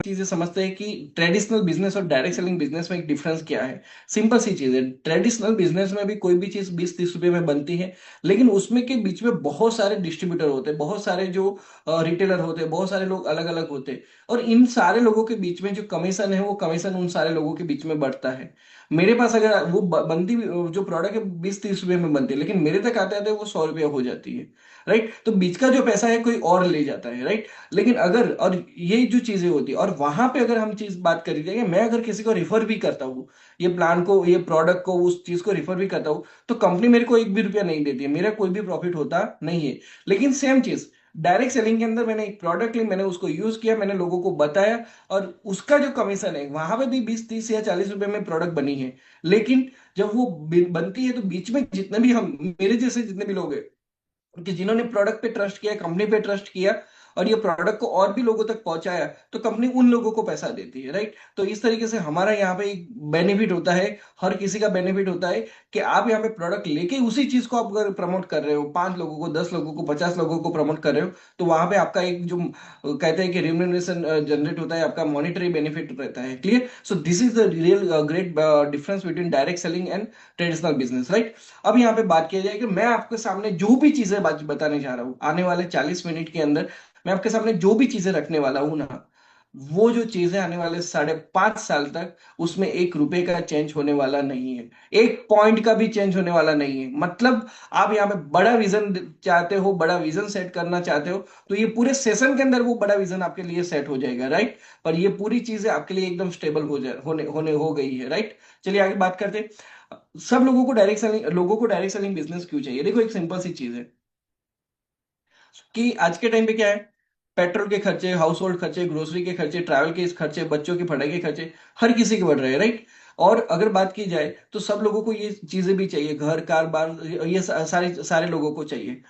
चीजें समझते हैं कि ट्रेडिशनल बिजनेस और डायरेक्ट सेलिंग बिजनेस में एक डिफरेंस क्या है। सिंपल सी चीज है, ट्रेडिशनल बिजनेस में भी कोई भी चीज 20-30 रुपए में बनती है, लेकिन उसमें के बीच में बहुत सारे डिस्ट्रीब्यूटर होते हैं, बहुत सारे जो रिटेलर होते हैं, बहुत सारे लोग अलग अलग होते हैं। और इन सारे लोगों के बीच में जो कमीशन है वो कमीशन उन सारे लोगों के बीच में बढ़ता है। मेरे पास अगर वो बनती जो प्रोडक्ट है 20-30 रुपए में बनती है, लेकिन मेरे तक आते आते वो 100 रुपया हो जाती है। राइट, तो बीच का जो पैसा है कोई और ले जाता है। राइट, लेकिन अगर और ये जो चीजें होती है, और वहां पे अगर हम चीज बात करी जाए, मैं अगर किसी को रिफर भी करता हूँ, ये प्लान को, ये प्रोडक्ट को, उस चीज को रिफर भी करता हूँ, तो कंपनी मेरे को एक भी रुपया नहीं देती है, मेरा कोई भी प्रॉफिट होता नहीं है। लेकिन सेम चीज डायरेक्ट सेलिंग के अंदर, मैंने एक प्रोडक्ट ली, मैंने उसको यूज किया, मैंने लोगों को बताया, और उसका जो कमीशन है वहां पे भी 20-30 या 40 रुपए में प्रोडक्ट बनी है। लेकिन जब वो बनती है तो बीच में जितने भी हम, मेरे जैसे जितने भी लोग हैं कि जिन्होंने प्रोडक्ट पे ट्रस्ट किया, कंपनी पे ट्रस्ट किया, और ये प्रोडक्ट को और भी लोगों तक पहुंचाया, तो कंपनी उन लोगों को पैसा देती है। राइट, तो इस तरीके से हमारा यहाँ पे एक बेनिफिट होता है, हर किसी का बेनिफिट होता है कि आप यहाँ पे प्रोडक्ट लेके उसी चीज को आप अगर प्रमोट कर रहे हो, 5 लोगों को, 10 लोगों को, 50 लोगों को प्रमोट कर रहे हो, तो वहां पे आपका एक जो कहते हैं कि रिम्यूनरेशन जनरेट होता है, आपका मॉनिटरी बेनिफिट रहता है। Clear? So this is the real great difference between direct selling and traditional business. Right, अब यहाँ पे बात किया जाए कि मैं आपके सामने जो भी चीजें बताने जा रहा हूँ आने वाले 40 मिनट के अंदर, मैं आपके सामने जो भी चीजें रखने वाला हूं ना, वो जो चीजें आने वाले 5.5 साल तक, उसमें 1 रुपए का चेंज होने वाला नहीं है, एक पॉइंट का भी चेंज होने वाला नहीं है। मतलब आप यहाँ पे बड़ा विजन चाहते हो, बड़ा विजन सेट करना चाहते हो, तो ये पूरे सेशन के अंदर वो बड़ा विजन आपके लिए सेट हो जाएगा। राइट, पर ये पूरी चीजें आपके लिए एकदम स्टेबल हो जाए, होने होने हो गई है। राइट, चलिए आगे बात करते हैं। सब लोगों को डायरेक्ट सेलिंग बिजनेस क्यों चाहिए? देखो, एक सिंपल सी चीज है कि आज के टाइम पे क्या है, पेट्रोल के खर्चे, हाउस होल्ड खर्चे, ग्रोसरी के खर्चे, ट्रैवल के खर्चे, बच्चों की पढ़ाई के खर्चे, हर किसी के बढ़ रहे हैं। राइट, और अगर बात की जाए तो सब लोगों को ये चीजें भी चाहिए, घर, कार, बार, ये सारे सारे लोगों को चाहिए।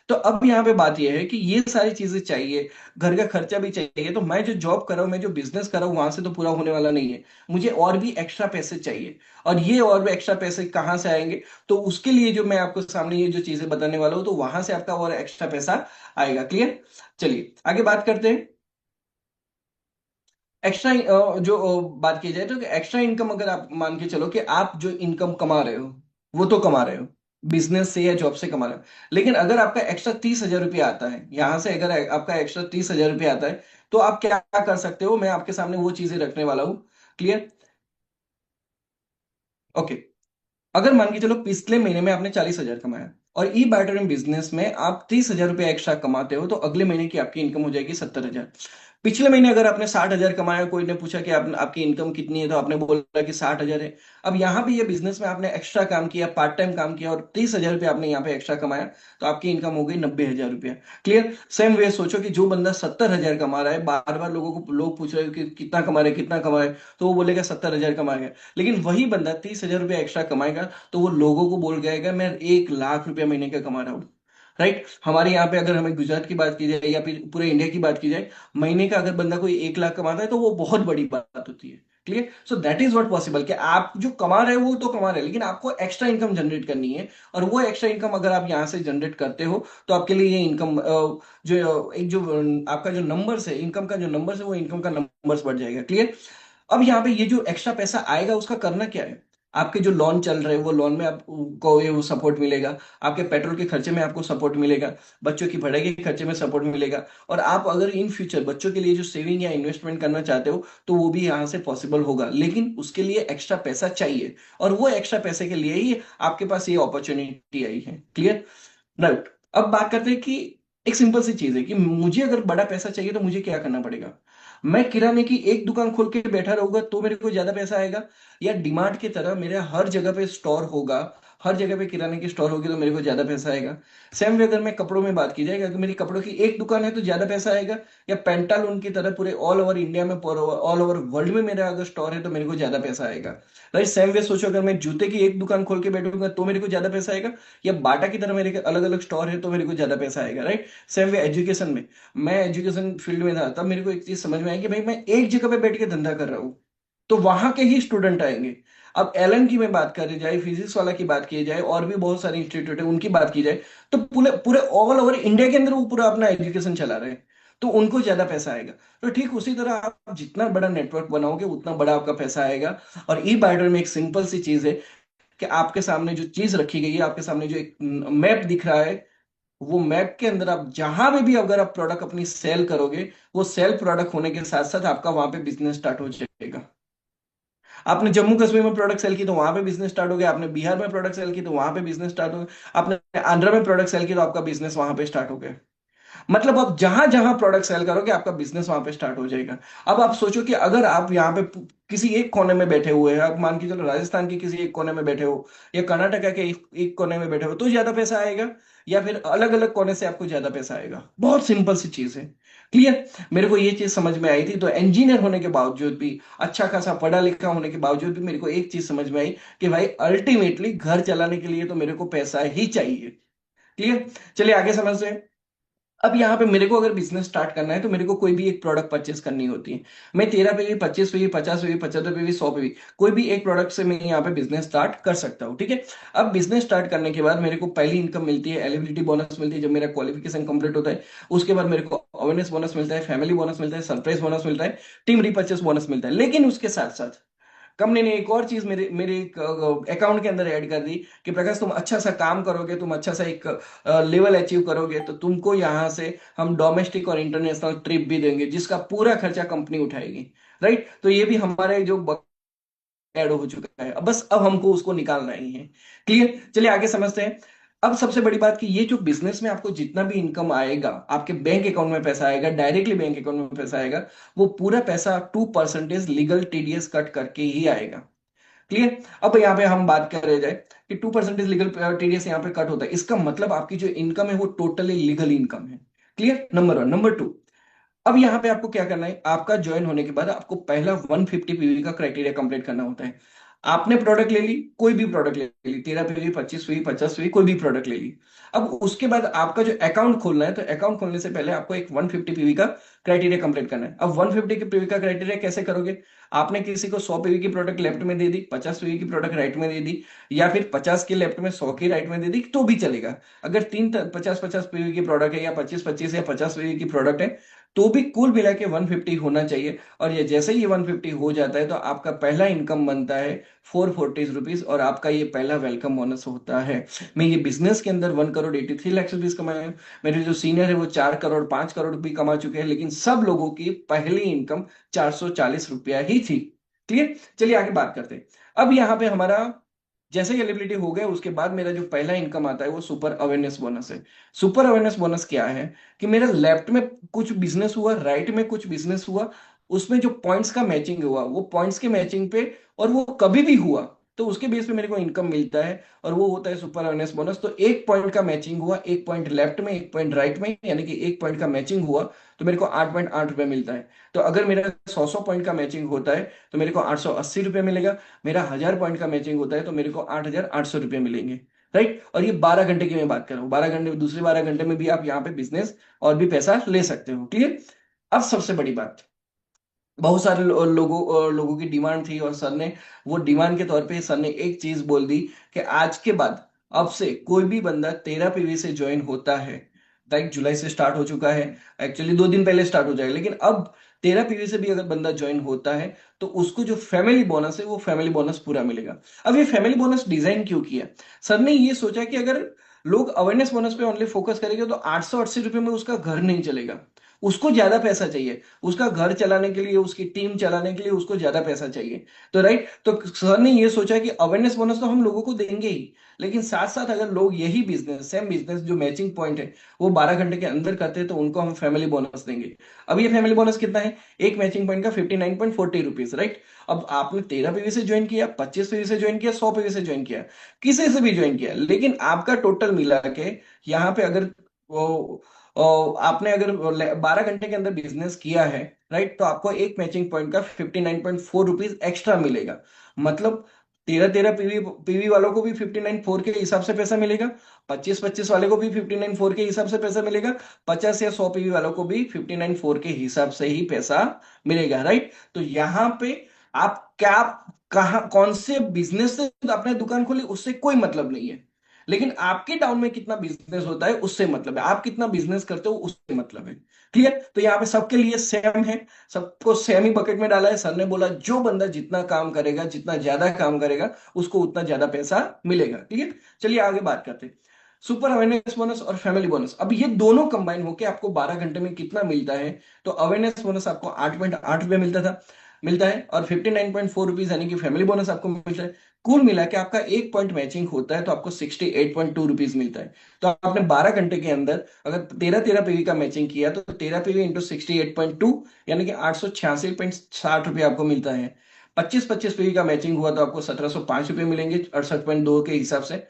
तो अब यहाँ पे बात यह है कि ये सारी चीजें चाहिए, घर का खर्चा भी चाहिए, तो मैं जो जॉब कर रहा हूँ, मैं जो बिजनेस कर रहा हूँ, वहां से तो पूरा होने वाला नहीं है, मुझे और भी एक्स्ट्रा पैसे चाहिए। और ये और भी एक्स्ट्रा पैसे कहाँ से आएंगे? तो उसके लिए जो मैं आपको सामने ये जो चीजें बताने वाला हूँ, तो वहां से आपका और एक्स्ट्रा पैसा आएगा। क्लियर? चलिए आगे बात करते हैं। एक्स्ट्रा जो बात की जाए तो एक्स्ट्रा इनकम, अगर आप मान के चलो कि आप जो इनकम कमा रहे हो, वो तो कमा रहे हो, बिजनेस से या जॉब से कमा रहे हो, लेकिन अगर आपका एक्स्ट्रा 30,000 रुपया आता है यहां से, अगर आपका एक्स्ट्रा 30,000 रुपया आता है, तो आप क्या कर सकते हो? मैं आपके सामने वो चीजें रखने वाला हूँ। क्लियर? ओके, अगर मान के चलो पिछले महीने में आपने 40,000 कमाया, और ई बैटरिंग बिजनेस में आप 30,000 रुपया एक्स्ट्रा कमाते हो, तो अगले महीने की आपकी इनकम हो जाएगी 70,000। पिछले महीने अगर आपने 60,000 कमाया, कोई ने पूछा कि आपकी इनकम कितनी है, तो आपने बोला कि 60,000 है। अब यहाँ पे ये बिजनेस में आपने एक्स्ट्रा काम किया, पार्ट टाइम काम किया, और 30,000 रुपया आपने यहाँ पे एक्स्ट्रा कमाया, तो आपकी इनकम हो गई 90,000 रुपया। क्लियर? सेम वे सोचो कि जो बंदा 70,000 कमा रहा है, बार बार लोग पूछ रहे हो कि कितना कमा रहे, कितना कमा रहे, तो वो बोलेगा 70,000 कमा गया। लेकिन वही बंदा 30,000 रुपया एक्स्ट्रा कमाएगा, तो वो लोगों को बोल गएगा मैं 1 लाख रुपया महीने का कमा रहा हूँ। राइट, हमारे यहाँ पे अगर हमें गुजरात की बात की जाए या फिर पूरे इंडिया की बात की जाए, महीने का अगर बंदा कोई 1 लाख कमाता है, तो वो बहुत बड़ी बात होती है। Clear? So that is what possible कि आप जो कमा रहे हो वो तो कमा रहे हैं, लेकिन आपको एक्स्ट्रा इनकम जनरेट करनी है। और वो एक्स्ट्रा इनकम अगर आप यहाँ से जनरेट करते हो, तो आपके लिए ये इनकम जो एक जो आपका जो नंबर्स है, इनकम का जो नंबर्स है, वो इनकम का नंबर्स बढ़ जाएगा। क्लियर? अब यहाँ पे ये जो एक्स्ट्रा पैसा आएगा, उसका करना क्या है? आपके जो लोन चल रहे हैं, वो लोन में आपको ये वो सपोर्ट मिलेगा, आपके पेट्रोल के खर्चे में आपको सपोर्ट मिलेगा, बच्चों की पढ़ाई के खर्चे में सपोर्ट मिलेगा, और आप अगर इन फ्यूचर बच्चों के लिए जो सेविंग या इन्वेस्टमेंट करना चाहते हो, तो वो भी यहाँ से पॉसिबल होगा, लेकिन उसके लिए एक्स्ट्रा पैसा चाहिए, और वो एक्स्ट्रा पैसे के लिए ही आपके पास ये अपॉर्चुनिटी आई है। क्लियर? राइट, अब बात करते हैं कि एक सिंपल सी चीज है कि मुझे अगर बड़ा पैसा चाहिए तो मुझे क्या करना पड़ेगा? मैं किराने की एक दुकान खोल के बैठा रहूंगा तो मेरे को ज्यादा पैसा आएगा, या डिमार्ट की तरह मेरे हर जगह पे स्टोर होगा, हर जगह पे किराने की स्टोर होगी तो मेरे को ज्यादा पैसा आएगा? सेम वे अगर मैं कपड़ों में बात की जाए, अगर मेरी कपड़ों की एक दुकान है तो ज्यादा पैसा आएगा, या पेंटालून की तरह पूरे ऑल ओवर इंडिया में, ऑल ओवर वर्ल्ड में मेरा अगर स्टोर है तो मेरे को ज्यादा पैसा आएगा? राइट, सेम वे सोचो, अगर मैं जूते की एक दुकान खोल के बैठूंगा तो मेरे को ज्यादा पैसा आएगा, या बाटा की तरह मेरे अलग अलग स्टोर है तो मेरे को ज्यादा पैसा आएगा? राइट, सेम वे एजुकेशन में, मैं एजुकेशन फील्ड में था, तब मेरे को एक चीज समझ में आई कि भाई मैं एक जगह पे बैठ के धंधा कर रहा हूँ, तो वहां के ही स्टूडेंट आएंगे। अब एलन की मैं बात करी जाए, फिजिक्स वाला की बात की जाए, और भी बहुत सारे इंस्टीट्यूट है उनकी बात की जाए, तो पूरे पूरे ऑल ओवर इंडिया के अंदर वो पूरा अपना एजुकेशन चला रहे हैं। तो उनको ज्यादा पैसा आएगा। तो ठीक उसी तरह आप जितना बड़ा नेटवर्क बनाओगे उतना बड़ा आपका पैसा आएगा। और ई बाइटर में एक सिंपल सी चीज है कि आपके सामने जो चीज रखी गई है, आपके सामने जो एक मैप दिख रहा है, वो मैप के अंदर आप जहां पे भी अगर आप प्रोडक्ट अपनी सेल करोगे, वो सेल प्रोडक्ट होने के साथ साथ आपका वहां पे बिजनेस स्टार्ट हो जाएगा। आपने जम्मू कश्मीर में प्रोडक्ट सेल की तो वहां पे बिजनेस स्टार्ट हो गया, आपने बिहार में प्रोडक्ट सेल की तो वहां पे बिजनेस स्टार्ट हो गया, आपने आंध्र में प्रोडक्ट सेल की तो आपका बिजनेस वहां पे स्टार्ट हो गया। मतलब आप जहां जहां प्रोडक्ट सेल करोगे आपका बिजनेस वहां पे स्टार्ट हो जाएगा। अब आप सोचो कि अगर आप यहाँ पे किसी एक कोने में बैठे हुए हैं, आप मान के चलो राजस्थान के किसी एक कोने में बैठे हो या कर्नाटका के एक कोने में बैठे हो, तो ज्यादा पैसा आएगा, या फिर अलग अलग कोने से आपको ज्यादा पैसा आएगा? बहुत सिंपल सी चीज है। क्लियर? मेरे को ये चीज समझ में आई थी। तो इंजीनियर होने के बावजूद भी, अच्छा खासा पढ़ा लिखा होने के बावजूद भी, मेरे को एक चीज समझ में आई कि भाई अल्टीमेटली घर चलाने के लिए तो मेरे को पैसा ही चाहिए। क्लियर? चलिए आगे समझते हैं। अब यहाँ पे मेरे को अगर बिजनेस स्टार्ट करना है तो मेरे को कोई भी एक प्रोडक्ट परचेस करनी होती है। मैं 13 पे भी, 25 पे भी, 50 पे भी, 75 पे भी, 100 पे भी, कोई भी एक प्रोडक्ट से मैं यहाँ पे बिजनेस स्टार्ट कर सकता हूँ। ठीक है? अब बिजनेस स्टार्ट करने के बाद मेरे को पहली इनकम मिलती है, एलिजिबिलिटी बोनस मिलती है जब मेरा क्वालिफिकेशन कंप्लीट होता है। उसके बाद मेरे को अवेयरनेस बोनस मिलता है, फैमिली बोनस मिलता है, सरप्राइज बोनस मिलता है, टीम रिपर्चेस बोनस मिलता है। लेकिन उसके साथ साथ कंपनी ने एक और चीज मेरे मेरे अकाउंट के अंदर ऐड कर दी कि प्रकाश तुम अच्छा सा काम करोगे, तुम अच्छा सा एक लेवल अचीव करोगे, तो तुमको यहाँ से हम डोमेस्टिक और इंटरनेशनल ट्रिप भी देंगे जिसका पूरा खर्चा कंपनी उठाएगी। राइट? तो ये भी हमारे जो ऐड हो चुका है। अब हमको उसको निकालना ही है। क्लियर? चलिए आगे समझते हैं। अब सबसे बड़ी बात कि ये जो बिजनेस में आपको जितना भी इनकम आएगा, आपके बैंक अकाउंट में पैसा आएगा, डायरेक्टली बैंक अकाउंट में पैसा आएगा, वो पूरा पैसा 2% लीगल टीडीएस कट करके ही आएगा। क्लियर? अब यहाँ पे हम बात कर रहे जाए कि 2% लीगल टीडीएस यहाँ पे कट होता है, इसका मतलब आपकी जो इनकम है वो टोटली लीगल इनकम है। Clear? Number one. Number two, अब यहाँ पे आपको क्या करना है, आपका ज्वाइन होने के बाद आपको पहला 150 पीवी का क्राइटेरिया कंप्लीट करना होता है। आपने प्रोडक्ट ले ली, कोई भी प्रोडक्ट ले ली, 13 पीवी, 25 पीवी, 50 पीवी, कोई भी प्रोडक्ट ले ली। अब उसके बाद आपका जो अकाउंट खोलना है, तो अकाउंट खोलने से पहले आपको एक 150 पीवी का क्राइटेरिया कंप्लीट करना है। अब 150 के पीवी का क्राइटेरिया कैसे करोगे? आपने किसी को 100 पीवी की प्रोडक्ट लेफ्ट में दे दी, 50 पीवी की प्रोडक्ट राइट में दे दी, या फिर 50 की लेफ्ट में 100 की राइट में दे दी, तो भी चलेगा। अगर तीन 50-50 पीवी की प्रोडक्ट है, या 25-25 या 50 पीवी की प्रोडक्ट है, तो भी कुल मिला के 150 होना चाहिए। और ये जैसे ही ये 150 हो जाता है तो आपका पहला इनकम बनता है 440 रुपीज, और आपका ये पहला वेलकम बोनस होता है। मैं ये बिजनेस के अंदर 1 करोड़ 83 लाख रुपीज कमाया हूं। मेरे जो सीनियर है वो 4 करोड़ 5 करोड़ भी कमा चुके हैं, लेकिन सब लोगों की पहली इनकम 440 रुपया ही थी। क्लियर? चलिए आगे बात करते हैं। अब यहाँ पे हमारा जैसे ही एलिजिबिलिटी हो गया, उसके बाद मेरा जो पहला इनकम आता है वो सुपर अवेयरनेस बोनस है। सुपर अवेयरनेस बोनस क्या है कि मेरा लेफ्ट में कुछ बिजनेस हुआ, राइट में कुछ बिजनेस हुआ, उसमें जो पॉइंट्स का मैचिंग हुआ, वो पॉइंट्स के मैचिंग पे, और वो कभी भी हुआ, तो उसके बेस पे मेरे को इनकम मिलता है, और वो होता है सुपर अवेयरनेस बोनस। तो एक पॉइंट का मैचिंग हुआ, एक पॉइंट लेफ्ट में, एक पॉइंट राइट में, यानी कि एक पॉइंट का मैचिंग हुआ, तो मेरे को 8.8 रुपए मिलता है। तो अगर मेरा 100 पॉइंट का मैचिंग होता है तो मेरे को 880 रुपये मिलेगा। मेरा 1000 पॉइंट का मैचिंग होता है तो मेरे को 8800 रुपये मिलेंगे। राइट? और ये 12 घंटे की मैं बात कर रहा हूँ। 12 घंटे, दूसरे 12 घंटे में भी आप यहाँ पे बिजनेस और भी पैसा ले सकते हो। क्लियर? अब सबसे बड़ी बात, बहुत सारे लोगों की डिमांड थी, और सर ने वो डिमांड के तौर पे सर ने एक चीज बोल दी कि आज के बाद, अब से कोई भी बंदा 13 पीवी से ज्वाइन होता है, लाइक जुलाई से स्टार्ट हो चुका है, एक्चुअली 2 दिन पहले स्टार्ट हो जाएगा, लेकिन अब 13 पीवी से भी अगर बंदा ज्वाइन होता है तो उसको जो फैमिली बोनस है वो फैमिली बोनस पूरा मिलेगा। अब ये फैमिली बोनस डिजाइन क्यों किया? सर ने ये सोचा कि अगर लोग अवेयरनेस बोनस पे ओनली फोकस करेंगे तो 880 रुपये में उसका घर नहीं चलेगा, उसको ज्यादा पैसा चाहिए, उसका घर चलाने के लिए, उसकी टीम चलाने के लिए उसको ज्यादा पैसा चाहिए। तो राइट, तो सर ने ये सोचा कि अवेयरनेस बोनस तो हम लोगों को देंगे ही, लेकिन साथ साथ अगर लोग यही बिजनेस, सेम बिजनेस जो मैचिंग पॉइंट है वो 12 घंटे के अंदर करते हैं तो उनको हम फैमिली बोनस देंगे। अब ये फैमिली बोनस कितना है? एक मैचिंग पॉइंट का 59.40 रुपीज। राइट? अब आपने 13 पीवी से ज्वाइन किया, 25 पीवी से ज्वाइन किया, 100 पीवी से ज्वाइन किया, किसी से भी ज्वाइन किया, लेकिन आपका टोटल मिला के यहाँ पे अगर वो आपने अगर 12 घंटे के अंदर बिजनेस किया है, राइट, तो आपको एक मैचिंग पॉइंट का 59.4 रुपीज एक्स्ट्रा मिलेगा। मतलब 13-13 पीवी पीवी वालों को भी 59.4 के हिसाब से पैसा मिलेगा, 25-25 वाले को भी 59.4 के हिसाब से पैसा मिलेगा, 50 या 100 पीवी वालों को भी 59.4 के हिसाब से ही पैसा मिलेगा। राइट? तो यहाँ पे आप क्या, कहा, कौन से बिजनेस से आपने दुकान खोली उससे कोई मतलब नहीं है। लेकिन आपके टाउन में कितना बिजनेस होता है उससे मतलब है, आप कितना बिजनेस करते हो उससे मतलब है। क्लियर? तो यहाँ पे सबके लिए सेम है, सबको सेम ही बकेट में डाला है। सर ने बोला जो बंदा जितना काम करेगा, जितना ज्यादा काम करेगा, उसको उतना ज्यादा पैसा मिलेगा। क्लियर? चलिए आगे बात करते हैं। सुपर अवेयरनेस बोनस और फैमिली बोनस, अब ये दोनों कंबाइन होके आपको 12 घंटे में कितना मिलता है? तो अवेयरनेस बोनस आपको 8.8 रुपये मिलता है, और 59.4 रुपीज यानी कि फैमिली बोनस आपको मिलता है। कुल मिला के आपका एक पॉइंट मैचिंग होता है तो आपको 68.2 रुपीज मिलता है। तो आपने 12 घंटे के अंदर अगर 13-13 पीवी का मैचिंग किया तो 13 पीवी इंटू 68.2 यानी कि 886.60 रुपये आपको मिलता है। 25-25 पीवी का मैचिंग हुआ तो आपको 1705 रुपये मिलेंगे 68.2 के हिसाब से।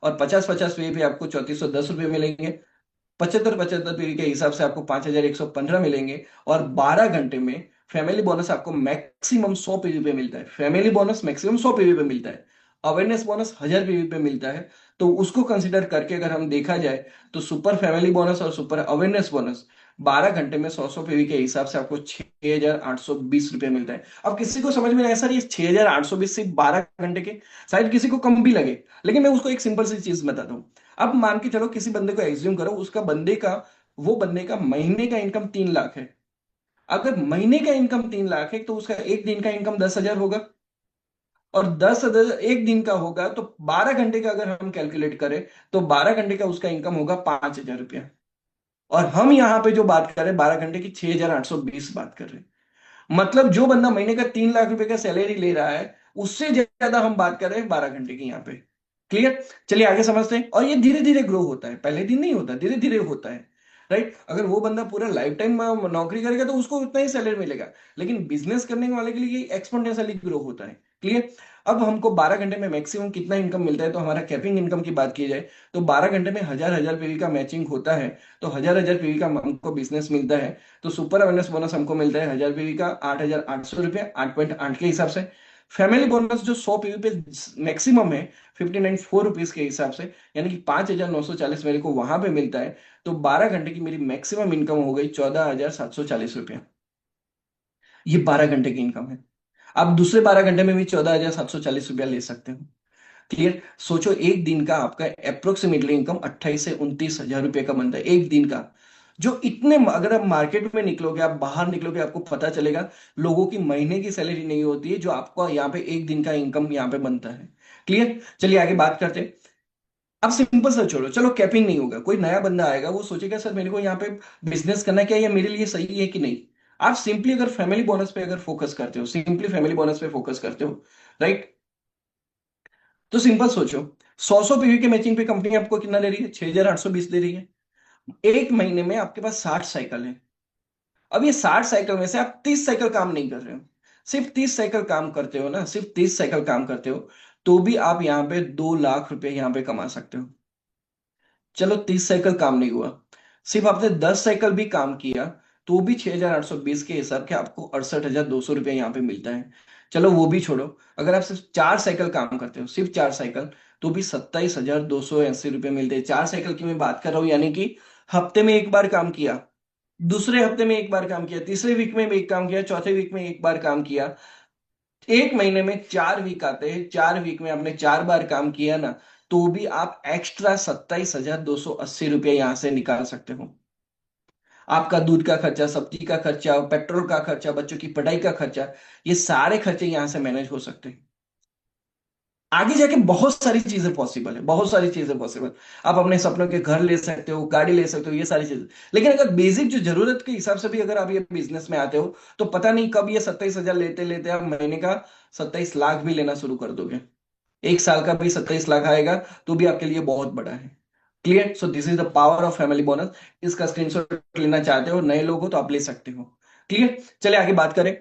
और 50-50 पीवी पे आपको 3410 रुपये मिलेंगे। 75-75 पीवी के हिसाब से आपको 5115 मिलेंगे। और 12 घंटे में फैमिली बोनस आपको मैक्सिमम 100 पीवी पे मिलता है। फैमिली बोनस मैक्सिमम 100 पीवी पे मिलता है। अवेयरनेस बोनस 1000 पीवी पे मिलता है। तो उसको कंसिडर करके अगर हम देखा जाए तो सुपर फैमिली बोनस और सुपर अवेयरनेस बोनस 12 घंटे में 100-100 पीवी के हिसाब से आपको 6820 रुपये मिलता है। अब किसी को समझ में नहीं आया सर ये 6820 सिर्फ 12 घंटे के, शायद किसी को कम भी लगे, लेकिन मैं उसको एक सिंपल सी चीज बताता हूँ। अब मान के चलो किसी बंदे को एज्यूम करो, उसका बंदे का वो बंदे का महीने का इनकम 3 लाख है। अगर महीने का इनकम 3 लाख है तो उसका एक दिन का इनकम 10,000 होगा। और 10,000 एक दिन का होगा तो 12 घंटे का अगर हम कैलकुलेट करें तो 12 घंटे का उसका इनकम होगा 5,000 रुपया। और हम यहां पे जो बात कर रहे हैं 12 घंटे की 6,820 बात कर रहे हैं। मतलब जो बंदा महीने का 3 लाख रुपए का सैलरी ले रहा है उससे ज्यादा हम बात कर रहे हैं 12 घंटे की यहाँ पे। क्लियर? चलिए आगे समझते हैं। और ये धीरे धीरे ग्रो होता है, पहले दिन नहीं होता, धीरे धीरे होता है। राइट? अगर वो बंदा पूरा लाइफ टाइम नौकरी करेगा तो उसको उतना ही सैलरी मिलेगा, लेकिन बिजनेस करने वाले के लिए एक्सपोनेंशियली ग्रो होता है। क्लियर? अब हमको 12 घंटे में मैक्सिमम कितना इनकम मिलता है, तो हमारा कैपिंग इनकम की बात की जाए तो 12 घंटे में 1000-1000 पीवी का मैचिंग होता है। तो 1000-1000 पीवी का हमको बिजनेस मिलता है। तो सुपर अवेयरनेस बोनस हमको मिलता है 1000 पीवी का 8,800 रुपये 8.8 के हिसाब से। फैमिली बोनस जो 100 पीवी पे मैक्सिमम है 59.4 रुपीज के हिसाब से, यानी कि 5,940 मेरे को वहां पे मिलता है। तो 12 घंटे की मेरी मैक्सिमम इनकम हो गई 14,740 रुपये। ये 12 घंटे की इनकम है। आप दूसरे 12 घंटे में भी 14,740 रुपया ले सकते हो। क्लियर? सोचो एक दिन का आपका अप्रोक्सीमेटली इनकम 28 से 29 हजार रुपये का बनता है एक दिन का। जो इतने, अगर आप मार्केट में निकलोगे, आप बाहर निकलोगे, आपको पता चलेगा लोगों की महीने की सैलरी नहीं होती है जो आपका यहाँ पे एक दिन का इनकम यहाँ पे बनता है। क्लियर? चलिए आगे बात करते हैं। अब सिंपल सा छोड़ो, चलो कैपिंग नहीं होगा, कोई नया बंदा आएगा वो सोचेगा सर मेरे को यहाँ पे बिजनेस करना क्या, ये मेरे लिए सही है कि नहीं। आप सिंपली अगर फैमिली बोनस पे अगर फोकस करते हो, सिंपली फैमिली बोनस पे फोकस करते हो, राइट, तो सिंपल सोचो, 100-100 पीवी के मैचिंग पे कंपनी आपको कितना दे रही है? 6,820 दे रही है। एक महीने में आपके पास 60 साइकिल है। अब ये 60 साइकिल में से आप 30 साइकिल काम नहीं कर रहे हो, सिर्फ 30 साइकिल काम करते हो ना, सिर्फ 30 साइकिल काम करते हो, तो भी आप यहाँ पे 2 लाख रुपए यहाँ पे कमा सकते हो। चलो 30 साइकिल काम नहीं हुआ, सिर्फ आपने 10 साइकिल भी काम किया तो भी 6,820 के हिसाब के आपको 68,200 रुपये यहाँ पे मिलता है। चलो वो भी छोड़ो, अगर आप सिर्फ 4 साइकिल काम करते हो, सिर्फ 4 साइकिल, तो भी 27,280 रुपये मिलते हैं। 4 साइकिल की मैं बात कर रहा हूँ, यानी कि हफ्ते में एक बार काम किया, दूसरे हफ्ते में एक बार काम किया, तीसरे वीक में भी एक काम किया, चौथे वीक में एक बार काम किया। एक महीने में 4 वीक आते हैं, 4 वीक में आपने 4 बार काम किया ना, तो भी आप एक्स्ट्रा 27,280 रुपये यहां से निकाल सकते हो। आपका दूध का खर्चा, सब्जी का खर्चा, पेट्रोल का खर्चा, बच्चों की पढ़ाई का खर्चा, ये सारे खर्चे यहां से मैनेज हो सकते हैं। आगे जाके बहुत सारी चीजें पॉसिबल है, बहुत सारी चीजें पॉसिबल। आप अपने सपनों के घर ले सकते हो, गाड़ी ले सकते हो, ये सारी चीजें। लेकिन अगर बेसिक जो जरूरत के हिसाब से भी अगर आप ये बिजनेस में आते हो तो पता नहीं कब ये 27,000 लेते लेते आप महीने का 27 लाख भी लेना शुरू कर दोगे। एक साल का भी 27 लाख आएगा तो भी आपके लिए बहुत बड़ा है। Clear? So this is the power of family bonus. इसका स्क्रीनशॉट लेना चाहते हो, नए लोग हो तो आप ले सकते हो। क्लियर? चलिए आगे बात करें।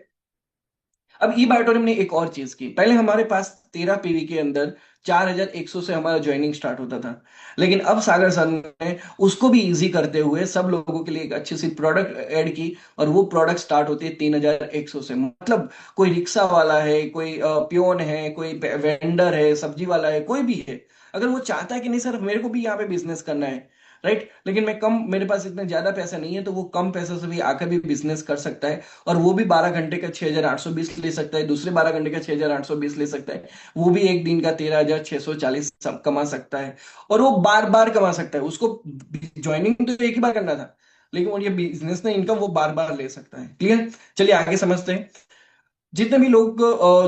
अब ई बायोटोरियम ने एक और चीज की, पहले हमारे पास 13 पीवी के अंदर 4,100 से हमारा ज्वाइनिंग स्टार्ट होता था। लेकिन अब सागर सर ने उसको भी इजी करते हुए सब लोगों के लिए एक अच्छी सी प्रोडक्ट ऐड की, और वो प्रोडक्ट स्टार्ट होती है 3,100 से। मतलब कोई रिक्शा वाला है, कोई पियोन है, कोई वेंडर है, सब्जी वाला है, कोई भी है, अगर वो चाहता है कि नहीं सर मेरे को भी यहाँ पे बिजनेस करना है, राइट। लेकिन मैं कम, मेरे पास इतना ज्यादा पैसा नहीं है, तो वो कम पैसे से भी आकर भी बिजनेस कर सकता है, और वो भी 12 घंटे का 6,820 ले सकता है, दूसरे 12 घंटे का 6,820 ले सकता है, वो भी एक दिन का 13,640 कमा सकता है, और वो बार बार कमा सकता है। उसको ज्वाइनिंग तो एक ही बार करना था, लेकिन वो ये बिजनेस ने इनकम वो बार बार ले सकता है। क्लियर? चलिए आगे समझते हैं। जितने भी लोग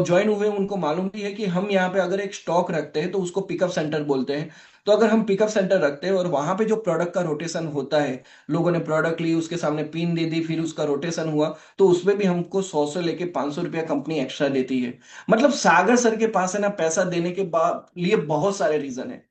ज्वाइन हुए हैं, उनको मालूम भी है कि हम यहाँ पे अगर एक स्टॉक रखते हैं तो उसको पिकअप सेंटर बोलते हैं। तो अगर हम पिकअप सेंटर रखते हैं और वहां पे जो प्रोडक्ट का रोटेशन होता है, लोगों ने प्रोडक्ट ली, उसके सामने पिन दे दी, फिर उसका रोटेशन हुआ, तो उसमें भी हमको 100 से लेके 500 रुपया कंपनी एक्स्ट्रा देती है। मतलब सागर सर के पास है ना, पैसा देने के बाद लिए बहुत सारे रीजन है,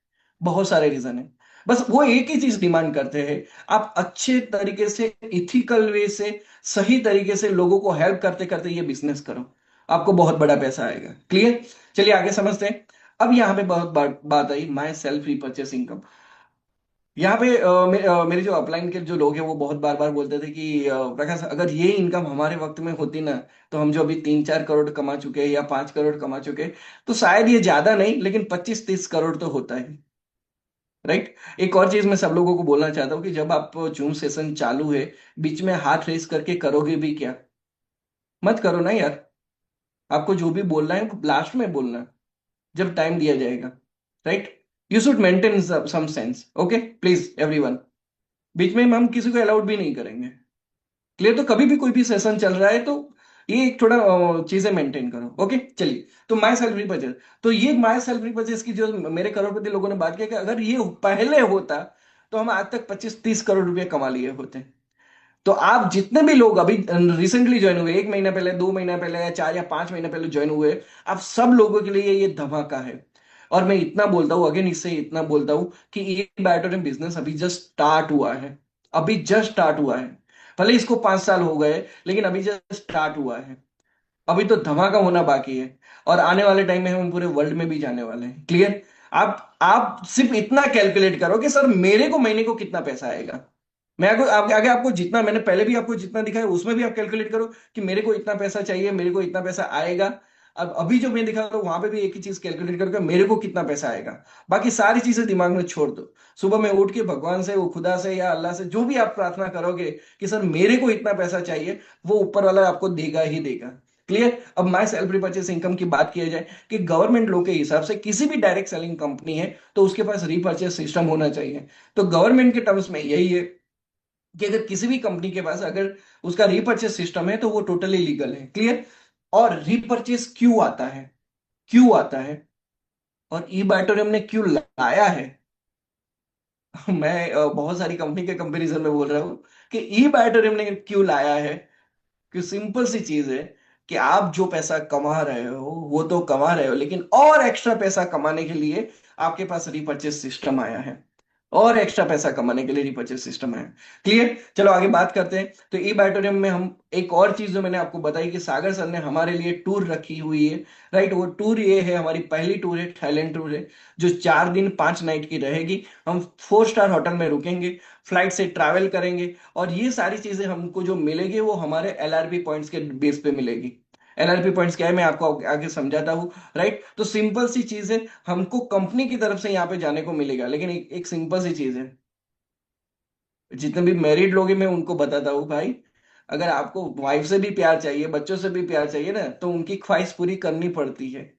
बहुत सारे रीजन है। बस वो एक ही चीज डिमांड करते हैं, आप अच्छे तरीके से, इथिकल वे से, सही तरीके से लोगों को हेल्प करते करते ये बिजनेस करो, आपको बहुत बड़ा पैसा आएगा। क्लियर? चलिए आगे समझते हैं। अब यहाँ पे बहुत बात आई माई सेल्फ रीपर्चेस इनकम। यहाँ पे मेरे जो अपलाइन के जो लोग हैं वो बहुत बार बार बोलते थे कि प्रकाश, अगर ये इनकम हमारे वक्त में होती ना, तो हम जो अभी 3-4 करोड़ कमा चुके हैं या 5 करोड़ कमा चुके हैं, तो शायद ये ज्यादा नहीं लेकिन 25-30 करोड़ तो होता है। राइट। एक और चीज मैं सब लोगों को बोलना चाहता हूँ कि जब आप जूम सेशन चालू है, बीच में हाथ रेस करके करोगे भी क्या? मत करो ना यार। आपको जो भी बोलना है वो लास्ट में बोलना, जब टाइम दिया जाएगा। Right. You should maintain some sense, okay please everyone. बीच में हम किसी को अलाउड भी नहीं करेंगे। क्लियर? तो कभी भी कोई भी सेशन चल रहा है तो ये एक थोड़ा चीजें मेंटेन करो। ओके चलिए। तो माय सैलरी बजट, तो ये माय सैलरी बजट की जो मेरे करोड़पति लोगों ने बात किया कि अगर ये पहले होता तो हम आज तक 25-30 करोड़ रुपए कमा लिए होते। तो आप जितने भी लोग अभी रिसेंटली ज्वाइन हुए, 1 महीना पहले, 2 महीना पहले, या 4 या 5 महीने पहले ज्वाइन हुए, आप सब लोगों के लिए ये धमाका है। और मैं इतना बोलता हूं, अगेन इससे इतना बोलता हूं कि ये बैटरी बिजनेस अभी जस्ट स्टार्ट हुआ है, अभी जस्ट स्टार्ट हुआ है। भले इसको 5 साल हो गए, लेकिन अभी जस्ट स्टार्ट हुआ है। अभी तो धमाका होना बाकी है, और आने वाले टाइम में हम पूरे वर्ल्ड में भी जाने वाले हैं। क्लियर? आप सिर्फ इतना कैलकुलेट करो कि सर मेरे को महीने को कितना पैसा आएगा। मैं आगे आगे आपको जितना, मैंने पहले भी आपको जितना दिखाया उसमें भी आप कैलकुलेट करो कि मेरे को इतना पैसा चाहिए, मेरे को इतना पैसा आएगा। अब अभी जो मैं दिखा रहा हूं वहां पे भी एक ही चीज कैलकुलेट करके मेरे को कितना पैसा आएगा। बाकी सारी चीजें दिमाग में छोड़ दो। सुबह में उठ के भगवान से, वो खुदा से या अल्लाह से, जो भी आप प्रार्थना करोगे कि सर मेरे को इतना पैसा चाहिए, वो ऊपर वाला आपको देगा ही देगा। क्लियर? अब माय सैलरी परचेस इनकम की बात किया जाए कि गवर्नमेंट लॉ के हिसाब से किसी भी डायरेक्ट सेलिंग कंपनी है तो उसके पास रीपर्चेस सिस्टम होना चाहिए। तो गवर्नमेंट के टर्म्स में यही है कि अगर किसी भी कंपनी के पास अगर उसका रीपर्चेस सिस्टम है तो वो टोटली लीगल है। क्लियर? और रीपर्चेस क्यों आता है, क्यों आता है, और ई बैटोरियम ने क्यों लाया है? मैं बहुत सारी कंपनी के कंपैरिजन में बोल रहा हूं कि ई बैटोरियम ने क्यों लाया है। कि सिंपल सी चीज है कि आप जो पैसा कमा रहे हो वो तो कमा रहे हो, लेकिन और एक्स्ट्रा पैसा कमाने के लिए आपके पास रीपर्चेस सिस्टम आया है, और एक्स्ट्रा पैसा कमाने के लिए रिपर्चेस सिस्टम है। क्लियर? चलो आगे बात करते हैं। तो ई बैटोरियम में हम एक और चीज जो मैंने आपको बताई कि सागर सर ने हमारे लिए टूर रखी हुई है। राइट। वो टूर ये है, हमारी पहली टूर है, थाईलैंड टूर है, जो 4 दिन 5 नाइट की रहेगी। हम 4 स्टार होटल में रुकेंगे, फ्लाइट से ट्रैवल करेंगे, और ये सारी चीजें हमको जो मिलेगी वो हमारे एलआरपी पॉइंट्स के बेस पे मिलेगी। एलआरपी पॉइंट्स क्या है मैं आपको आगे समझाता हूँ। राइट। तो सिंपल सी चीज है, हमको कंपनी की तरफ से यहाँ पे जाने को मिलेगा, लेकिन एक सिंपल सी चीज है। जितने भी मैरिड लोग हैं मैं उनको बताता हूँ भाई, अगर आपको वाइफ से भी प्यार चाहिए, बच्चों से भी प्यार चाहिए ना, तो उनकी ख्वाहिश पूरी करनी पड़ती है।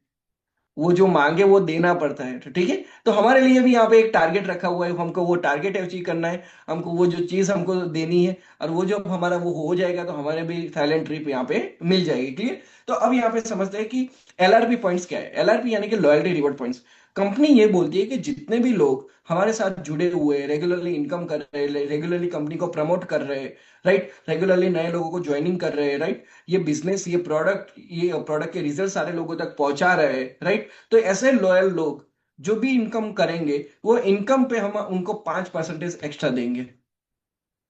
वो जो मांगे वो देना पड़ता है। तो ठीक है। तो हमारे लिए भी यहाँ पे एक टारगेट रखा हुआ है, हमको वो टारगेट अचीव करना है, हमको वो जो चीज हमको देनी है, और वो जब हमारा वो हो जाएगा तो हमारे भी थाईलैंड ट्रिप यहाँ पे मिल जाएगी। क्लियर? तो अब यहाँ पे समझते हैं कि एलआरपी पॉइंट्स क्या है। एलआरपी यानी कि लॉयल्टी रिवॉर्ड पॉइंट्स। कंपनी ये बोलती है कि जितने भी लोग हमारे साथ जुड़े हुए हैं, रेगुलरली इनकम कर रहे हैं, रेगुलरली कंपनी को प्रमोट कर रहे हैं, राइट, रेगुलरली नए लोगों को ज्वाइनिंग कर रहे हैं, राइट, ये बिजनेस, ये प्रोडक्ट के रिजल्ट सारे लोगों तक पहुंचा रहे हैं, राइट, तो ऐसे लॉयल लोग जो भी इनकम करेंगे वो इनकम पे हम उनको 5% एक्स्ट्रा देंगे।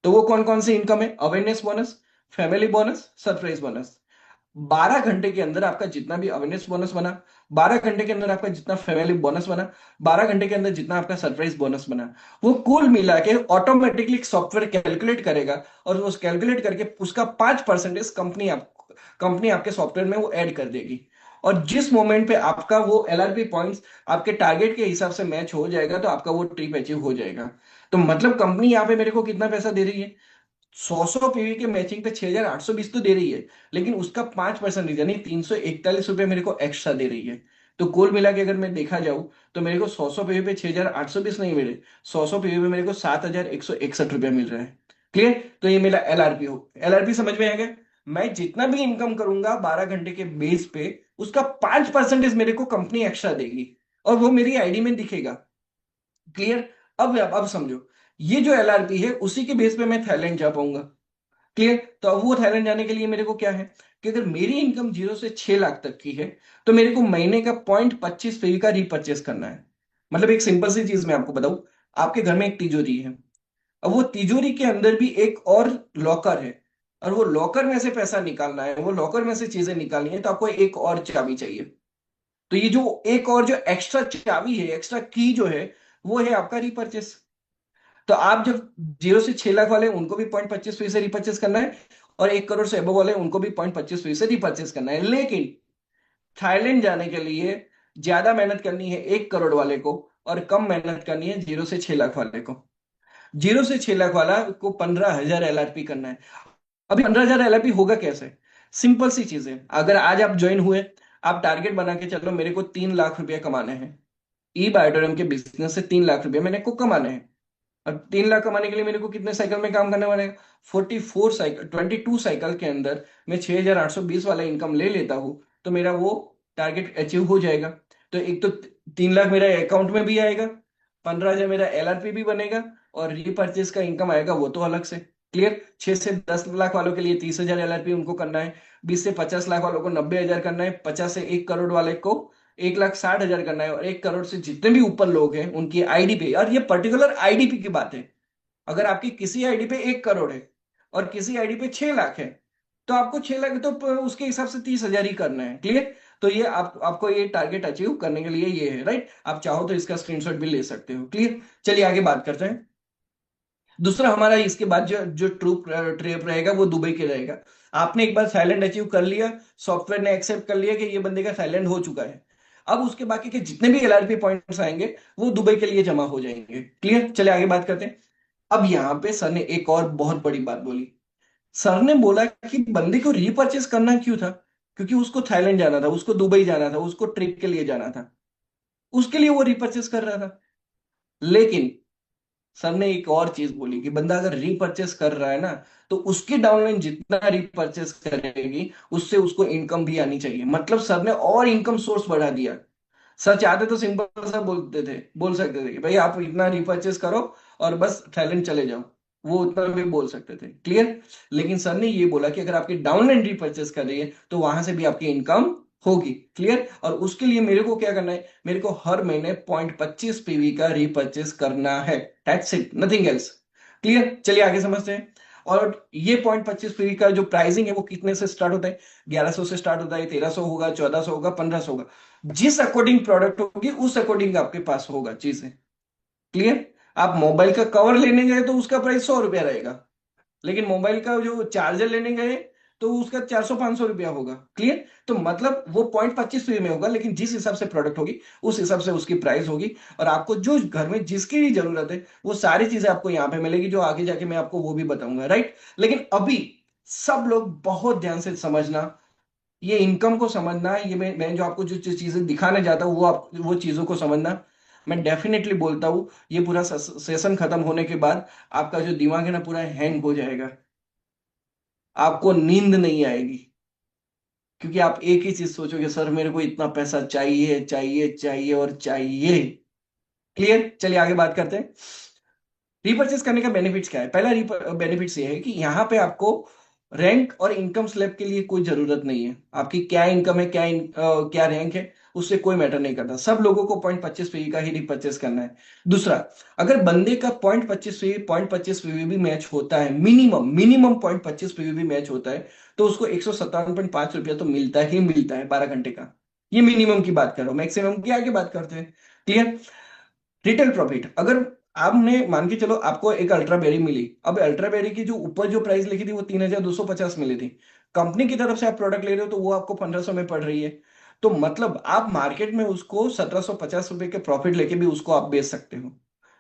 तो वो कौन कौन सी इनकम है? Awareness bonus, family bonus, surprise bonus. 12 घंटे के अंदर आपका जितना भी अवेयरनेस बोनस बना, 12 घंटे के अंदर आपका जितना फैमिली बोनस बना, 12 घंटे के अंदर जितना आपका सरप्राइज बोनस बना, वो कुल मिला के ऑटोमेटिकली सॉफ्टवेयर कैलकुलेट करेगा, और उस कैलकुलेट करके उसका 5% कंपनी कंपनी आपके सॉफ्टवेयर में वो ऐड कर देगी। और जिस मोमेंट पे आपका वो एलआरपी पॉइंट्स आपके टारगेट के हिसाब से मैच हो जाएगा तो आपका वो ट्रिप अचीव हो जाएगा। तो मतलब कंपनी यहाँ पे मेरे को कितना पैसा दे रही है? 100 पीवी के मैचिंग पे 6,820 तो दे रही है, लेकिन उसका 5% यानी 341 रुपये मेरे को एक्स्ट्रा दे रही है। तो कुल मिला के अगर मैं देखा जाऊं तो मेरे को 100 पीवी पे 6,820 नहीं मिले, 100 पीवी पे मेरे को 7,161 रुपया मिल रहा है। क्लियर? तो ये मेरा एलआरपी हो, एलआरपी समझ में आ गया? मैं जितना भी इनकम करूंगा 12 घंटे के बेस पे, उसका 5% मेरे को कंपनी एक्स्ट्रा देगी और वो मेरी आईडी में दिखेगा। क्लियर? अब समझो, ये जो एलआरपी है उसी के बेस पे मैं थाईलैंड जा पाऊंगा। क्लियर? तो अब वो थाईलैंड जाने के लिए मेरे को क्या है कि अगर मेरी इनकम 0 से 6 लाख तक की है तो मेरे को महीने का 0.25 का रीपर्चेस करना है। मतलब एक सिंपल सी चीज मैं आपको बताऊं, आपके घर में एक तिजोरी है, अब वो तिजोरी के अंदर भी एक और लॉकर है, और वो लॉकर में से पैसा निकालना है, वो लॉकर में से चीजें निकालनी है, तो आपको एक और चाबी चाहिए। तो ये जो एक और जो एक्स्ट्रा चाबी है, एक्स्ट्रा की जो है, वो है आपका रीपर्चेस। तो आप जब 0 से 6 लाख वाले हैं, उनको भी 0.25 रिपर्चेस करना है, और 1 करोड़ से अबव वाले हैं, उनको भी 0.25 रिपर्चेस करना है। लेकिन थाईलैंड जाने के लिए ज्यादा मेहनत करनी है 1 करोड़ वाले को, और कम मेहनत करनी है 0 से 6 लाख वाले को। 0 से 6 लाख वाला को 15,000 एलआरपी करना है। अभी 15,000 एलआरपी होगा कैसे? सिंपल सी चीज है, अगर आज आप ज्वाइन हुए, आप टारगेट बना के चलो मेरे को 3 लाख रुपया कमाने हैं, ई बायोटोरियम के बिजनेस से 3 लाख रुपया मैंने को कमाने हैं। अब 3 लाख कमाने के लिए मेरे को कितने साइकिल में काम करना पड़ेगा? 44 साइकिल, 22 साइकिल के अंदर मैं 6,820 वाला इनकम ले लेता हूं, तो मेरा वो टारगेट अचीव हो जाएगा। तो एक तो 3 लाख मेरा अकाउंट में भी आएगा, 15,000 मेरा एलआरपी भी बनेगा, और रीपर्चेस का इनकम आएगा वो तो अलग से। क्लियर? 6 से 10 लाख वालों के लिए 30,000 एलआरपी उनको करना है, 20 से 50 लाख वालों को 90,000 करना है, 50 से 1 करोड़ वाले को 1,60,000 करना है, और 1 करोड़ से जितने भी ऊपर लोग हैं उनकी आईडी पे, और ये पर्टिकुलर आईडीपी की बात है, अगर आपकी किसी आईडी पे 1 करोड़ है और किसी आईडी पे 6 लाख है, तो आपको 6 लाख तो उसके हिसाब से 30,000 ही करना है। क्लियर? तो ये आपको ये टारगेट अचीव करने के लिए ये है, राइट? आप चाहो तो इसका स्क्रीनशॉट भी ले सकते हो। क्लियर? चलिए आगे बात करते हैं। दूसरा हमारा इसके बाद जो जो ट्रिप रहेगा वो दुबई के रहेगा। आपने एक बार थाईलैंड अचीव कर लिया, सॉफ्टवेयर ने एक्सेप्ट कर लिया कि ये बंदे का थाईलैंड हो चुका है, अब उसके बाकी के जितने भी एलआरपी पॉइंट्स आएंगे वो दुबई के लिए जमा हो जाएंगे। क्लियर? चलिए आगे बात करते हैं। अब यहां पे सर ने एक और बहुत बड़ी बात बोली। सर ने बोला कि बंदे को रीपर्चेस करना क्यों था? क्योंकि उसको थाईलैंड जाना था, उसको दुबई जाना था, उसको ट्रिप के लिए जाना था, उसके लिए वो रीपर्चेस कर रहा था। लेकिन सर ने एक और चीज बोली कि बंदा अगर रीपर्चेस कर रहा है ना, तो उसकी डाउनलाइन जितना रीपर्चेस करेगी उससे उसको इनकम भी आनी चाहिए। मतलब सर ने और इनकम सोर्स बढ़ा दिया। सर चाहते तो सिंपल सा बोलते थे, बोल सकते थे कि भाई आप इतना रिपर्चेस करो और बस थाईलैंड चले जाओ, वो उतना भी बोल सकते थे। क्लियर? लेकिन सर ने ये बोला कि अगर आपकी डाउनलाइन रिपर्चेस कर रही है तो वहां से भी आपकी इनकम होगी। क्लियर? और उसके लिए मेरे को क्या करना है? मेरे को हर महीने 0.25 पीवी का रिपर्चेस करना है। That's it, nothing else. Clear? चलिए आगे समझते हैं। और ये 0.25 पीवी का जो प्राइसिंग है वो कितने से स्टार्ट होता है? 1100 से स्टार्ट होता है, 1300 होगा, 1400 होगा, 1500 होगा। जिस अकॉर्डिंग प्रोडक्ट होगी उस अकॉर्डिंग आपके पास होगा चीजें। क्लियर? आप मोबाइल का कवर लेने गए तो उसका प्राइस 100 रुपया रहेगा, लेकिन मोबाइल का जो चार्जर लेने गए तो उसका 400-500 रुपया होगा। क्लियर? तो मतलब वो 0.25 में होगा, लेकिन जिस हिसाब से प्रोडक्ट होगी उस हिसाब से उसकी प्राइस होगी। और आपको जो घर में जिसकी भी जरूरत है वो सारी चीजें आपको यहाँ पे मिलेगी, जो आगे जाके मैं आपको वो भी बताऊंगा, राइट? लेकिन अभी सब लोग बहुत ध्यान से समझना, ये इनकम को समझना, ये मैं जो आपको जो चीजें दिखाने जाता हूँ वो आप वो चीजों को समझना। मैं डेफिनेटली बोलता हूँ ये पूरा सेशन खत्म होने के बाद आपका जो दिमाग है ना पूरा हैंग हो जाएगा, आपको नींद नहीं आएगी, क्योंकि आप एक ही चीज सोचोगे, सर मेरे को इतना पैसा चाहिए चाहिए चाहिए और चाहिए। क्लियर? चलिए आगे बात करते हैं। रिपर्चेस करने का बेनिफिट्स क्या है? पहला बेनिफिट्स ये है कि यहाँ पे आपको रैंक और इनकम स्लैब के लिए कोई जरूरत नहीं है। आपकी क्या इनकम है, क्या रैंक है, उससे कोई मैटर नहीं करता। सब लोगों को 0.25 पीवी का ही रिपर्चेस करना है। दूसरा, अगर बंदे का 0.25 पीवी भी मैच होता है, मिनिमम मिनिमम 0.25 पीवी भी मैच होता है, तो उसको 157.5 रुपया तो मिलता ही मिलता है 12 घंटे का। ये मिनिमम की बात कर रहा हूं, मैक्सिमम की आगे बात करते हैं। क्लियर? रिटेल प्रॉफिट, अगर आपने मान के चलो आपको एक अल्ट्रा बेरी मिली, अब अल्ट्रा बेरी की जो ऊपर जो प्राइस लिखी थी वो 3,250 मिली थी, कंपनी की तरफ से आप प्रोडक्ट ले रहे हो तो वो आपको 1,500 में पड़ रही है। तो मतलब आप मार्केट में उसको 1,750 रुपए के प्रॉफिट लेके भी उसको आप बेच सकते हो,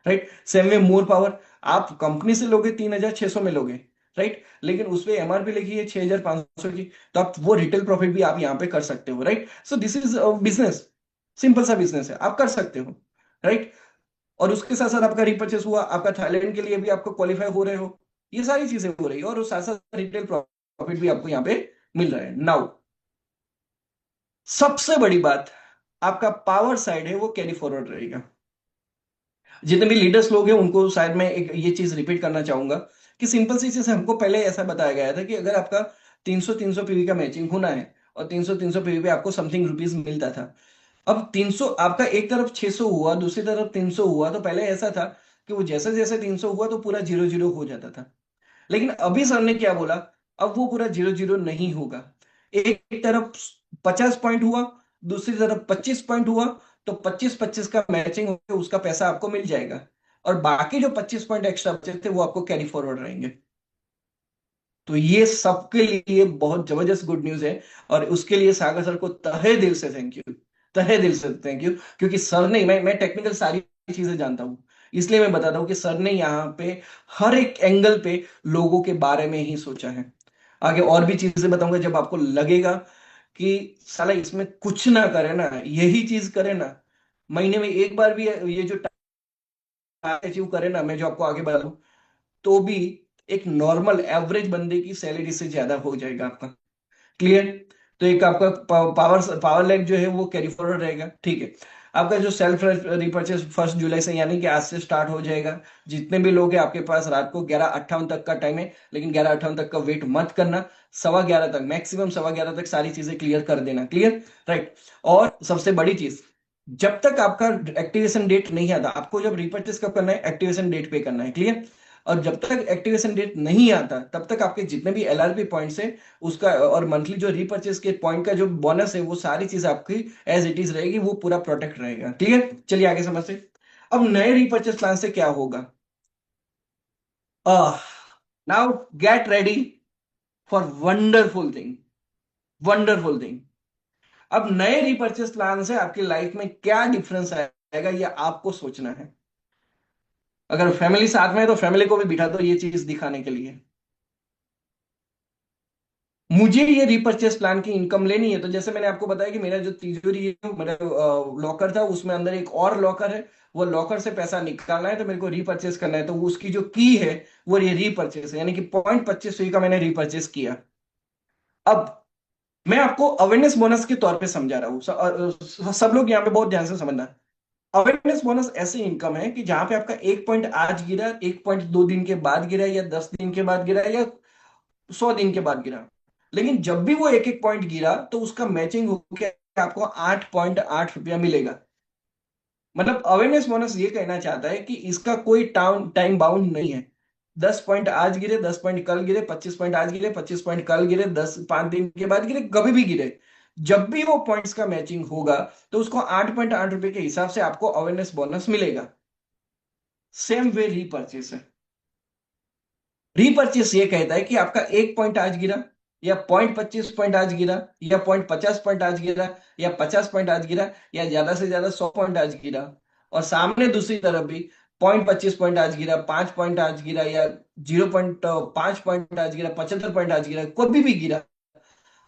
right. Same way more power, आप कंपनी से लोगे 3,600 में लोगे, राइट, लेकिन उस पे एमआरपी लिखी है 6,500 की, तो आप वो रिटेल प्रॉफिट भी आप यहाँ पे कर सकते हो, right. So this is business, simple सा बिजनेस है, आप कर सकते हो, राइट। और उसके साथ साथ आपका रिपर्चेस हुआ, आपका थाईलैंड के लिए भी आपको क्वालिफाई हो रहे हो, ये सारी चीजें हो रही है, और साथ साथ रिटेल प्रॉफिट भी आपको यहाँ पे मिल रहा है नाउ। सबसे बड़ी बात, आपका पावर साइड है वो कैरी फॉरवर्ड रहेगा। जितने भी लीडर्स लोग हैं उनको शायद मैं एक ये चीज रिपीट करना चाहूंगा कि सिंपल सी चीज हमको पहले ऐसा बताया गया था कि अगर आपका 300 पीवी का मैचिंग होना है और 300 पीवी पे आपको समथिंग रुपीज मिलता था। अब 300 आपका एक तरफ 600 हुआ, दूसरी तरफ 300 हुआ, तो पहले ऐसा था कि वो जैसे जैसे 300 हुआ तो पूरा जीरो जीरो हो जाता था। लेकिन अभी सर ने क्या बोला, अब वो पूरा जीरो जीरो नहीं होगा। एक तरफ 50 पॉइंट हुआ, दूसरी तरफ 25 पॉइंट हुआ, तो 25-25 का मैचिंग होकर उसका पैसा आपको मिल जाएगा, और बाकी जो 25 पॉइंट एक्स्ट्रा बचे थे वो आपको कैरी फॉरवर्ड रहेंगे। तो ये सबके लिए बहुत जबरदस्त गुड न्यूज है, और उसके लिए सागर सर को तहे दिल से थैंक यू, तहे दिल से थैंक यू। क्योंकि सर ने, मैं टेक्निकल सारी चीजें जानता हूं, इसलिए मैं बताता हूं कि सर ने यहाँ पे हर एक एंगल पे लोगों के बारे में ही सोचा है। आगे और भी चीजें बताऊंगा जब आपको लगेगा कि साला इसमें कुछ ना करे ना, यही चीज करे ना, महीने में एक बार भी ये जो अचीव करे ना, मैं जो आपको आगे बताऊं, तो भी एक नॉर्मल एवरेज बंदे की सैलरी से ज्यादा हो जाएगा आपका। क्लियर। तो एक आपका पावर पावर लैग जो है वो कैरी फॉरवर्ड रहेगा, ठीक है। आपका जो सेल्फ रिपर्चेस 1 जुलाई से यानी कि आज से स्टार्ट हो जाएगा। जितने भी लोग हैं आपके पास, रात को 11:58 तक का टाइम है, लेकिन 11:58 तक का वेट मत करना, 11:15 तक, मैक्सिमम 11:15 तक सारी चीजें क्लियर कर देना, क्लियर, राइट। और सबसे बड़ी चीज, जब तक आपका एक्टिवेशन डेट नहीं आता, आपको जब रिपर्चेस कब करना है, एक्टिवेशन डेट पे करना है, क्लियर। और जब तक एक्टिवेशन डेट नहीं आता तब तक आपके जितने भी एलआरपी पॉइंट्स है उसका, और मंथली जो रीपर्चेस के पॉइंट का जो बोनस है, वो सारी चीज आपकी एज इट इज रहेगी, वो पूरा प्रोटेक्ट रहेगा, क्लियर। चलिए आगे समझते। अब नए रीपर्चेस प्लान से क्या होगा, now get ready for wonderful thing, wonderful thing. अब नए रीपर्चेस प्लान से आपकी लाइफ में क्या डिफरेंस आएगा ये आपको सोचना है। अगर फैमिली साथ में है तो फैमिली को भी बिठा दो ये चीज दिखाने के लिए। मुझे ये रिपर्चेस प्लान की इनकम लेनी है, तो जैसे मैंने आपको बताया कि मेरा जो तिजोरी है, मेरा लॉकर था, उसमें अंदर एक और लॉकर है, वो लॉकर से पैसा निकालना है तो मेरे को रिपर्चेस करना है, तो वो उसकी जो की है वो ये रिपर्चेस है, यानी कि 0.25 का मैंने रिपर्चेस किया। अब मैं आपको अवेयरनेस बोनस के तौर पे समझा रहा हूँ, सब लोग यहाँ पे बहुत ध्यान से समझना। अवेयरनेस बोनस ऐसी इनकम है कि जहां पे आपका 1 पॉइंट आज गिरा, 1 पॉइंट 2 दिन के बाद गिरा, या 10 दिन के बाद गिरा, या 100 दिन के बाद गिरा, लेकिन जब भी वो एक एक पॉइंट गिरा तो उसका मैचिंग होकर आपको 8.8 रुपया मिलेगा। मतलब अवेयरनेस बोनस ये कहना चाहता है कि इसका कोई टाइम टाइम बाउंड नहीं है। 10 पॉइंट आज गिरे, 10 पॉइंट कल गिरे, 25 पॉइंट आज गिरे, 25 पॉइंट कल गिरे, 5 दिन के बाद गिरे, कभी भी गिरे, जब भी वो पॉइंट्स का मैचिंग होगा तो उसको 8.8 रुपए के हिसाब से आपको अवेयरनेस बोनस मिलेगा। सेम वे रीपर्चेस है। रीपर्चेस ये कहता है कि आपका 1 पॉइंट आज गिरा, या 0.25 पॉइंट आज गिरा, या 0.50 पॉइंट आज गिरा, या 50 पॉइंट आज गिरा, या ज्यादा से ज्यादा 100 पॉइंट आज गिरा, और सामने दूसरी तरफ भी 0.25 पॉइंट आज गिरा, 5 पॉइंट आज गिरा, या 0.5 पॉइंट आज गिरा, 75 पॉइंट आज गिरा, कभी भी गिरा,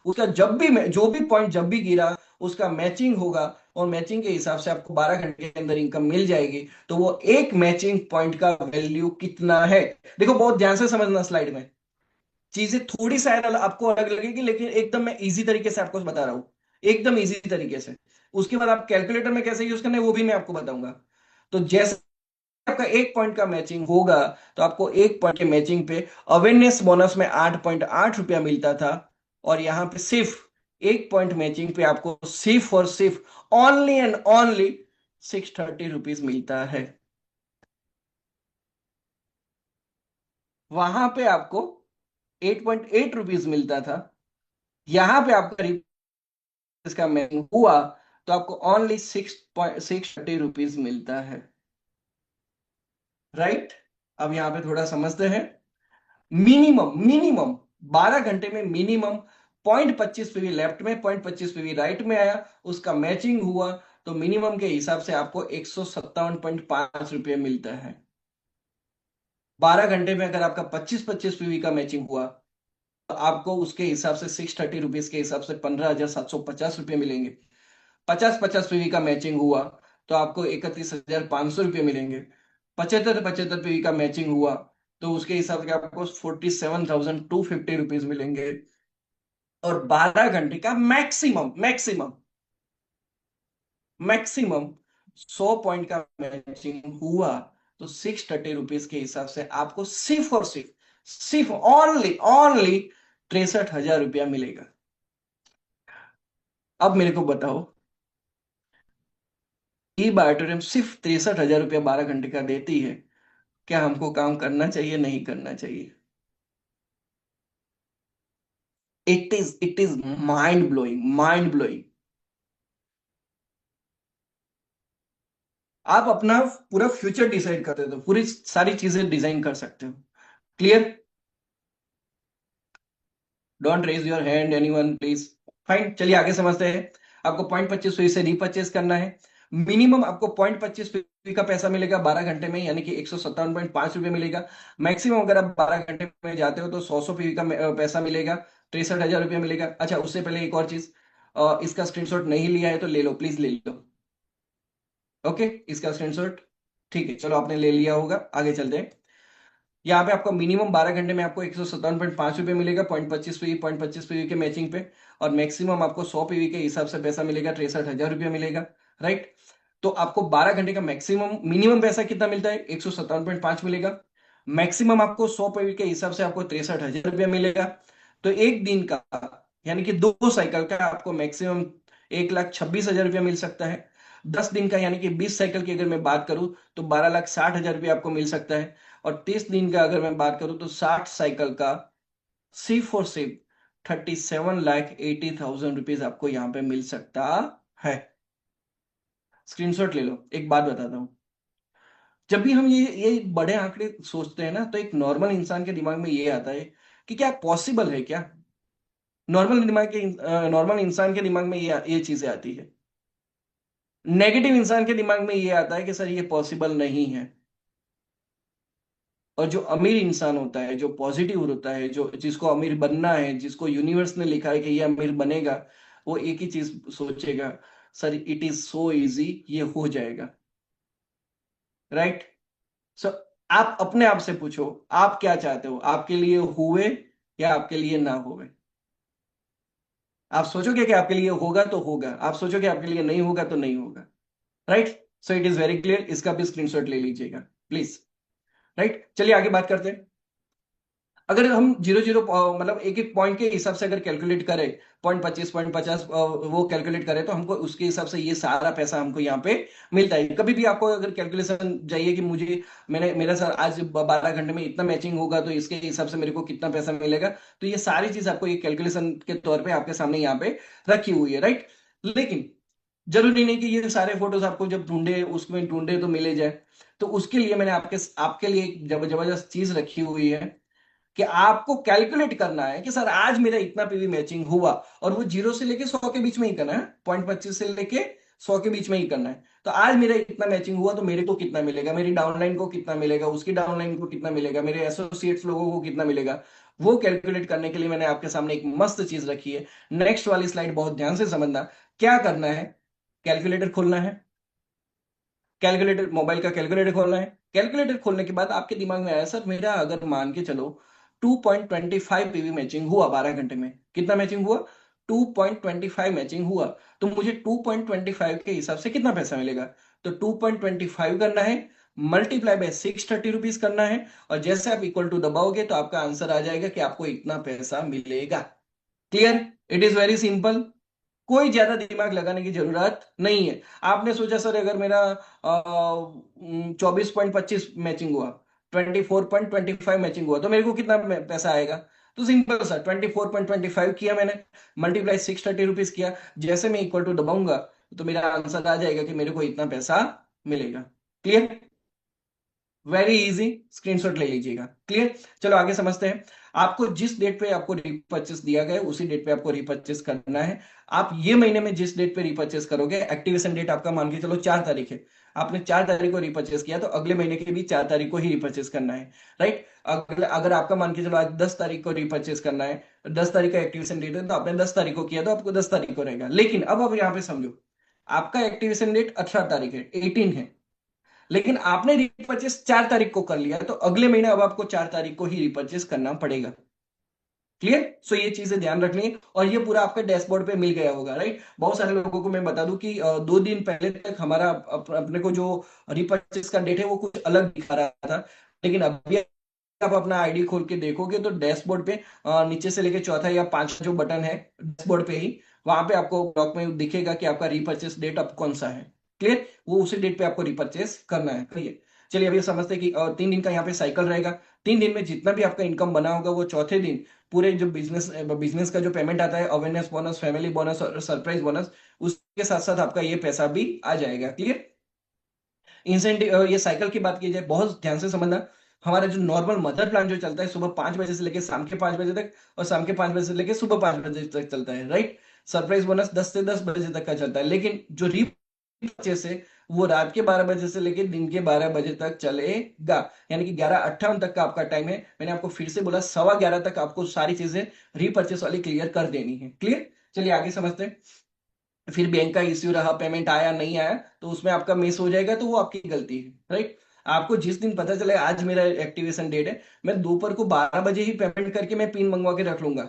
उसका जब भी जो भी पॉइंट जब भी गिरा उसका मैचिंग होगा, और मैचिंग के हिसाब से आपको 12 घंटे के अंदर इनकम मिल जाएगी। तो वो एक मैचिंग पॉइंट का वैल्यू कितना है, देखो बहुत ध्यान से समझना स्लाइड में, चीजें थोड़ी शायद आपको अलग लगेगी, लेकिन एकदम मैं इजी तरीके से आपको बता रहा हूं, एकदम इजी तरीके से। उसके बाद आप कैलकुलेटर में कैसे यूज करना है वो भी मैं आपको बताऊंगा। तो जैसे आपका 1 पॉइंट का मैचिंग होगा, तो आपको 1 पॉइंट के मैचिंग पे अवेयरनेस बोनस में 8.8 रुपया मिलता था, और यहां पे सिर्फ 1 पॉइंट मैचिंग पे आपको सिर्फ और सिर्फ ओनली एंड ओनली 630 रुपीज मिलता है। वहां पे आपको 8.8 रुपीज मिलता था, यहां पे आपका इसका मैचिंग हुआ तो आपको ओनली 6.630 रुपीज मिलता है। राइट। अब यहां पे थोड़ा समझते हैं। मिनिमम मिनिमम 12 घंटे में मिनिमम 0.25 पीवी लेफ्ट में 0.25 पीवी राइट में आया, उसका मैचिंग हुआ, तो मिनिमम के हिसाब से आपको 157.5 रुपये मिलता है। 12 घंटे में अगर आपका 25-25 पीवी का मैचिंग हुआ तो आपको उसके हिसाब से 630 रुपीज के हिसाब से 15,750 रुपये मिलेंगे। 50-50 पीवी का मैचिंग हुआ तो आपको 31,500 रुपये मिलेंगे। 75-75 पीवी का मैचिंग हुआ तो उसके हिसाब से आपको 47,250 रुपीज मिलेंगे। और 12 घंटे का मैक्सिमम मैक्सिमम मैक्सिमम 100 पॉइंट का मैचिंग हुआ तो 630 रुपीज के हिसाब से आपको सिर्फ और सिर्फ सिर्फ ओनली ओनली 63,000 रुपया मिलेगा। अब मेरे को बताओ, ई बायोटेरियम सिर्फ 63,000 रुपया 12 घंटे का देती है, क्या हमको काम करना चाहिए नहीं करना चाहिए? It is mind blowing, mind blowing. आप अपना पूरा फ्यूचर डिसाइड कर देते हो, पूरी सारी चीजें डिजाइन कर सकते हो। Clear? Don't raise your hand anyone please. Fine, चलिए आगे समझते हैं। आपको 0.25 से रीपर्चेस करना है। मिनिमम आपको 0.25 का पैसा मिलेगा 12 घंटे में, यानी कि 157.5 रुपये मिलेगा। मैक्सिमम अगर आप 12 घंटे में जाते हो तो 100 पीवी का पैसा मिलेगा, 63,000 रुपया मिलेगा। अच्छा, उससे पहले एक और चीज, इसका स्क्रीनशॉट नहीं लिया है तो ले लो, प्लीज ले लो। ओके, इसका स्क्रीनशॉट। ठीक है, चलो आपने ले लिया होगा, आगे चलते हैं। यहाँ पे आपको मिनिमम 12 घंटे में आपको 157.5 रुपये मिलेगा, 0.25 पीवी के मैचिंग पे। और मैक्सिमम आपको 100 पीवी के हिसाब से पैसा मिलेगा, 63,000 रुपया मिलेगा। राइट। तो आपको 12 घंटे का मैक्सिमम मिनिमम पैसा कितना मिलता है? 157.5 मिलेगा। मैक्सिमम आपको 100 पीवी के हिसाब से आपको 63,000 रुपया मिलेगा। तो एक दिन का, यानी कि 2 साइकिल का आपको मैक्सिमम 1,26,000 रुपया मिल सकता है। 10 दिन का यानी कि 20 साइकिल की अगर मैं बात करूं तो 12,60,000 रुपया आपको मिल सकता है। और 30 दिन का अगर मैं बात करूं तो 60 साइकिल का सिर्फ और सिर्फ 37,80,000 रुपीज आपको यहां पे मिल सकता है। स्क्रीनशॉट ले लो। एक बात बताता हूं, जब भी हम ये बड़े आंकड़े सोचते हैं ना तो एक नॉर्मल इंसान के दिमाग में ये आता है कि क्या पॉसिबल है क्या? नॉर्मल इंसान के दिमाग में ये चीजें आती है। नेगेटिव इंसान के दिमाग में ये आता है कि सर ये पॉसिबल नहीं है। और जो अमीर इंसान होता है, जो पॉजिटिव होता है, जो जिसको अमीर बनना है, जिसको यूनिवर्स ने लिखा है कि ये अमीर बनेगा, वो एक ही चीज सोचेगा, sir it is so easy, ये हो जाएगा। राइट। सो आप अपने आप से पूछो, आप क्या चाहते हो, आपके लिए हुए या आपके लिए ना हुए? आप सोचोगे कि आपके लिए होगा तो होगा, आप सोचोगे आपके लिए नहीं होगा तो नहीं होगा। Right. So it is very clear, इसका भी स्क्रीनशॉट ले लीजिएगा प्लीज। राइट, चलिए आगे बात करते हैं। अगर हम जीरो जीरो मतलब एक एक पॉइंट के हिसाब से अगर कैलकुलेट करें, 0.25 0.50 वो कैलकुलेट करें तो हमको उसके हिसाब से ये सारा पैसा हमको यहाँ पे मिलता है। कभी भी आपको अगर कैलकुलेशन चाहिए कि मुझे मेरा सर आज 12 घंटे में इतना मैचिंग होगा तो इसके हिसाब से मेरे को कितना पैसा मिलेगा, तो ये सारी चीज आपको ये कैलकुलेशन के तौर पे आपके सामने यहाँ पे रखी हुई है। राइट। लेकिन जरूरी नहीं कि ये सारे फोटोज आपको जब ढूंढे उसमें ढूंढे तो मिले जाए। तो उसके लिए मैंने आपके आपके लिए एक जबरदस्त चीज रखी हुई है कि आपको कैलकुलेट करना है कि सर आज मेरा इतना पीवी मैचिंग हुआ, और वो 0 से लेके 100 के बीच में ही करना है, 0.25 से लेके 100 के बीच में ही करना है। तो आज मेरा इतना मैचिंग हुआ तो मेरे को कितना मिलेगा, मेरी डाउनलाइन को कितना मिलेगा, उसकी डाउनलाइन को कितना मिलेगा, मेरे एसोसिएट्स लोगों को कितना मिलेगा, वो कैलकुलेट करने के लिए मैंने आपके सामने एक मस्त चीज रखी है। नेक्स्ट वाली स्लाइड बहुत ध्यान से समझना। क्या करना है? कैलकुलेटर खोलना है। कैलकुलेटर, मोबाइल का कैलकुलेटर खोलना है। कैलकुलेटर खोलने के बाद आपके दिमाग में आया, सर मेरा अगर मान के चलो 2.25 पीवी मैचिंग हुआ 12 घंटे में, कितना मैचिंग हुआ? 2.25 मैचिंग हुआ। तो मुझे 2.25 के हिसाब से कितना पैसा मिलेगा? तो 2.25 करना है, मल्टीप्लाई बाय 630 रुपीज करना है, और जैसे आप इक्वल टू दबाओगे तो आपका आंसर आ जाएगा कि आपको इतना पैसा मिलेगा। Clear? It is very simple. कोई ज्यादा दिमाग लगाने की जरूरत नहीं है। आपने सोचा सर अगर मेरा 24.25 मैचिंग हुआ, 24.25 मैचिंग हुआ तो मेरे को कितना पैसा आएगा? तो सिंपल सर 24.25 किया मैंने, मल्टीप्लाई 630 रुपीज किया, जैसे मैं इक्वल टू दबाऊंगा तो मेरा आंसर आ जाएगा कि मेरे को इतना पैसा मिलेगा। क्लियर? वेरी इजी, स्क्रीनशॉट ले लीजिएगा। क्लियर, चलो आगे समझते हैं। आपको जिस डेट पे आपको रीपर्चेस दिया गया है उसी डेट पे आपको रीपर्चेस करना है। आप ये महीने में जिस डेट पे रीपर्चेस करोगे, एक्टिवेशन डेट आपका मान के चलो 4 तारीख है, आपने 4 तारीख को रीपर्चेस किया तो अगले महीने के भी 4 तारीख को ही रीपर्चेस करना है, राइट। अगर अगर आपका मान के चलो आज 10 तारीख को रीपर्चेस करना है, 10 तारीख का एक्टिवेशन डेट है, तो आपने 10 तारीख को किया तो आपको 10 तारीख को रहेगा। लेकिन अब आप यहाँ पे समझो, आपका एक्टिवेशन डेट 18 तारीख है, 18 है, लेकिन आपने रिपर्चेस 4 तारीख को कर लिया, तो अगले महीने अब आपको 4 तारीख को ही रिपर्चेस करना पड़ेगा। क्लियर, सो ये चीजें ध्यान रखनी है। और ये पूरा आपके डैशबोर्ड पे मिल गया होगा, राइट। बहुत सारे लोगों को मैं बता दूं कि 2 दिन पहले तक हमारा अपने को जो रिपर्चेस का डेट है वो कुछ अलग दिखा रहा था, लेकिन अभी आप अपना आईडी खोल के देखोगे तो डैशबोर्ड पे नीचे से लेके चौथा या पांचवा जो बटन है डैशबोर्ड पे ही, वहां पे आपको ब्लॉक में दिखेगा कि आपका रिपर्चेस डेट अब कौन सा है। क्लियर, वो उसी डेट पे आपको रिपर्चेस करना है। क्लियर, चलिए अभी समझते हैं कि 3 दिन का यहाँ पे साइकिल रहेगा। 3 दिन में जितना भी आपका इनकम बना होगा वो चौथे दिन पूरे जो बिजनेस का जो पेमेंट आता है, अवेयरनेस बोनस, फैमिली बोनस और सरप्राइज बोनस, उसके साथ साथ आपका ये पैसा भी आ जाएगा। क्लियर, इंसेंटिव, ये साइकिल की बात की जाए बहुत ध्यान से समझना। हमारा जो नॉर्मल मदर प्लान जो चलता है सुबह 5 बजे से लेकर शाम के 5 बजे तक, और शाम के 5 बजे से लेकर सुबह 5 बजे तक चलता है, राइट। सरप्राइज बोनस 10 से 10 बजे तक का चलता है, लेकिन जो रीपर्चेस है वो रात के 12 बजे से लेकर दिन के 12 बजे तक चलेगा, यानी कि 11:58 तक का आपका टाइम है। मैंने आपको फिर से बोला 11:15 तक आपको सारी चीजें रीपर्चेस वाली क्लियर कर देनी है। क्लियर, चलिए आगे समझते हैं। फिर बैंक का इश्यू रहा, पेमेंट आया नहीं आया, तो उसमें आपका मिस हो जाएगा, तो वो आपकी गलती है, राइट। आपको जिस दिन पता चले आज मेरा एक्टिवेशन डेट है, मैं दोपहर को 12 बजे ही पेमेंट करके मैं पिन मंगवा के रख लूंगा,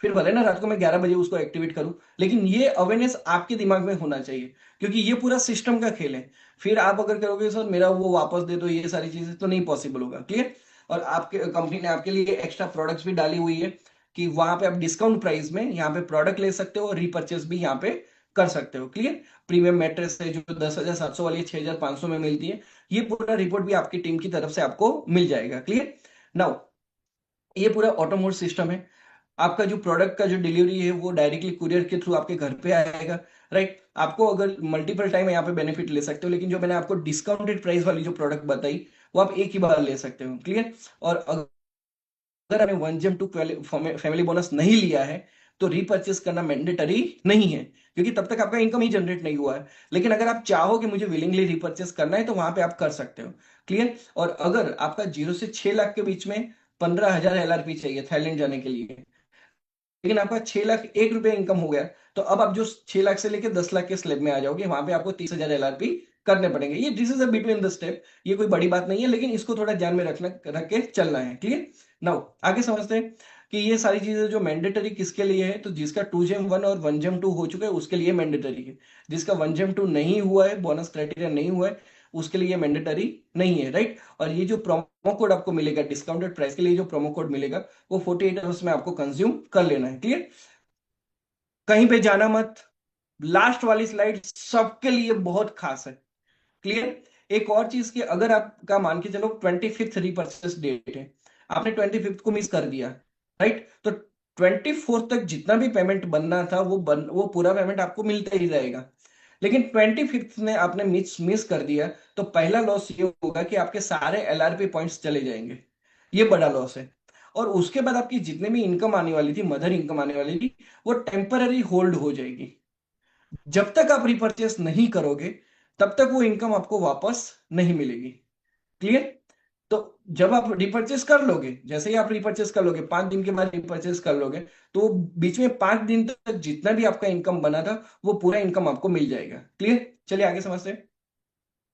फिर भले ना रात को मैं 11 बजे उसको एक्टिवेट करूं, लेकिन ये अवेयरनेस आपके दिमाग में होना चाहिए, क्योंकि ये पूरा सिस्टम का खेल है। फिर आप अगर करोगे सर मेरा वो वापस दे दो, ये सारी चीजें तो नहीं पॉसिबल होगा। क्लियर, और आपके कंपनी ने आपके लिए एक्स्ट्रा प्रोडक्ट्स भी डाली हुई है कि वहां पे आप डिस्काउंट प्राइस में यहाँ पे प्रोडक्ट ले सकते हो और रिपर्चेस भी यहाँ पे कर सकते हो। क्लियर, प्रीमियम मैट्रेस है जो 10,700 वाली 6,500 में मिलती है, ये पूरा रिपोर्ट भी आपकी टीम की तरफ से आपको मिल जाएगा। क्लियर, नाउ ये पूरा ऑटोमोड सिस्टम है। आपका जो प्रोडक्ट का जो डिलीवरी है वो डायरेक्टली कुरियर के थ्रू आपके घर पे आएगा, राइट। आपको अगर मल्टीपल टाइम यहाँ पे बेनिफिट ले सकते हो, लेकिन जो मैंने आपको डिस्काउंटेड प्राइस वाली जो प्रोडक्ट बताई वो आप एक ही बार ले सकते हो। क्लियर, और अगर आपने 1 GEM 2 फैमिली बोनस नहीं लिया है तो रीपर्चेस करना मैंडेटरी नहीं है, क्योंकि तब तक आपका इनकम ही जनरेट नहीं हुआ है। लेकिन अगर आप चाहो कि मुझे विलिंगली रीपर्चेस करना है तो वहां पे आप कर सकते हो। क्लियर, और अगर आपका 0 से 6 लाख के बीच में 15,000 LRP चाहिए थाईलैंड जाने के लिए, लेकिन आपका 6 लाख 1 रुपए इनकम हो गया, तो अब आप जो 6 लाख से लेकर 10 लाख के स्लेब में आ जाओगे, वहां पे आपको 30,000 LRP करने पड़ेंगे। ये this is a between the step, ये कोई बड़ी बात नहीं है, लेकिन इसको थोड़ा ध्यान में रख के चलना है। क्लियर, नाउ आगे समझते हैं कि ये सारी चीजें जो मैंडेटरी किसके लिए है, तो जिसका 2 GEM 1 और 1 GEM 2 हो चुका है उसके लिए मैंडेटरी है। जिसका 1 GEM 2 नहीं हुआ है, बोनस क्राइटेरिया नहीं हुआ है, उसके लिए मैंडेटरी नहीं है, राइट। और ये जो प्रोमो कोड आपको मिलेगा डिस्काउंटेड प्राइस के लिए, जो प्रोमो कोड मिलेगा वो 48 आवर्स में आपको कंज्यूम कर लेना है। क्लियर, कहीं पे जाना मत, लास्ट वाली स्लाइड सबके लिए बहुत खास है। क्लियर, एक और चीज की, अगर आपका मान के चलो 25th रीपर्चेस डेट है, आपने 25th को मिस कर दिया, राइट, तो 24th तक जितना भी पेमेंट बनना था वो पूरा पेमेंट आपको मिलता ही रहेगा। लेकिन 25th में आपने मिस मिस कर दिया, तो पहला लॉस ये होगा कि आपके सारे LRP पॉइंट्स चले जाएंगे, ये बड़ा लॉस है। और उसके बाद आपकी जितने भी इनकम आने वाली थी, मदर इनकम आने वाली थी, वो टेम्पररी होल्ड हो जाएगी। जब तक आप रिपर्चेस नहीं करोगे तब तक वो इनकम आपको वापस नहीं मिलेगी। क्लियर, तो जब आप रिपर्चेस कर लोगे, जैसे ही आप रिपर्चेस कर लोगे, 5 दिन के बाद रिपर्चेस कर लोगे, तो बीच में 5 दिन तक जितना भी आपका इनकम बना था वो पूरा इनकम आपको मिल जाएगा। क्लियर, चलिए आगे समझते हैं।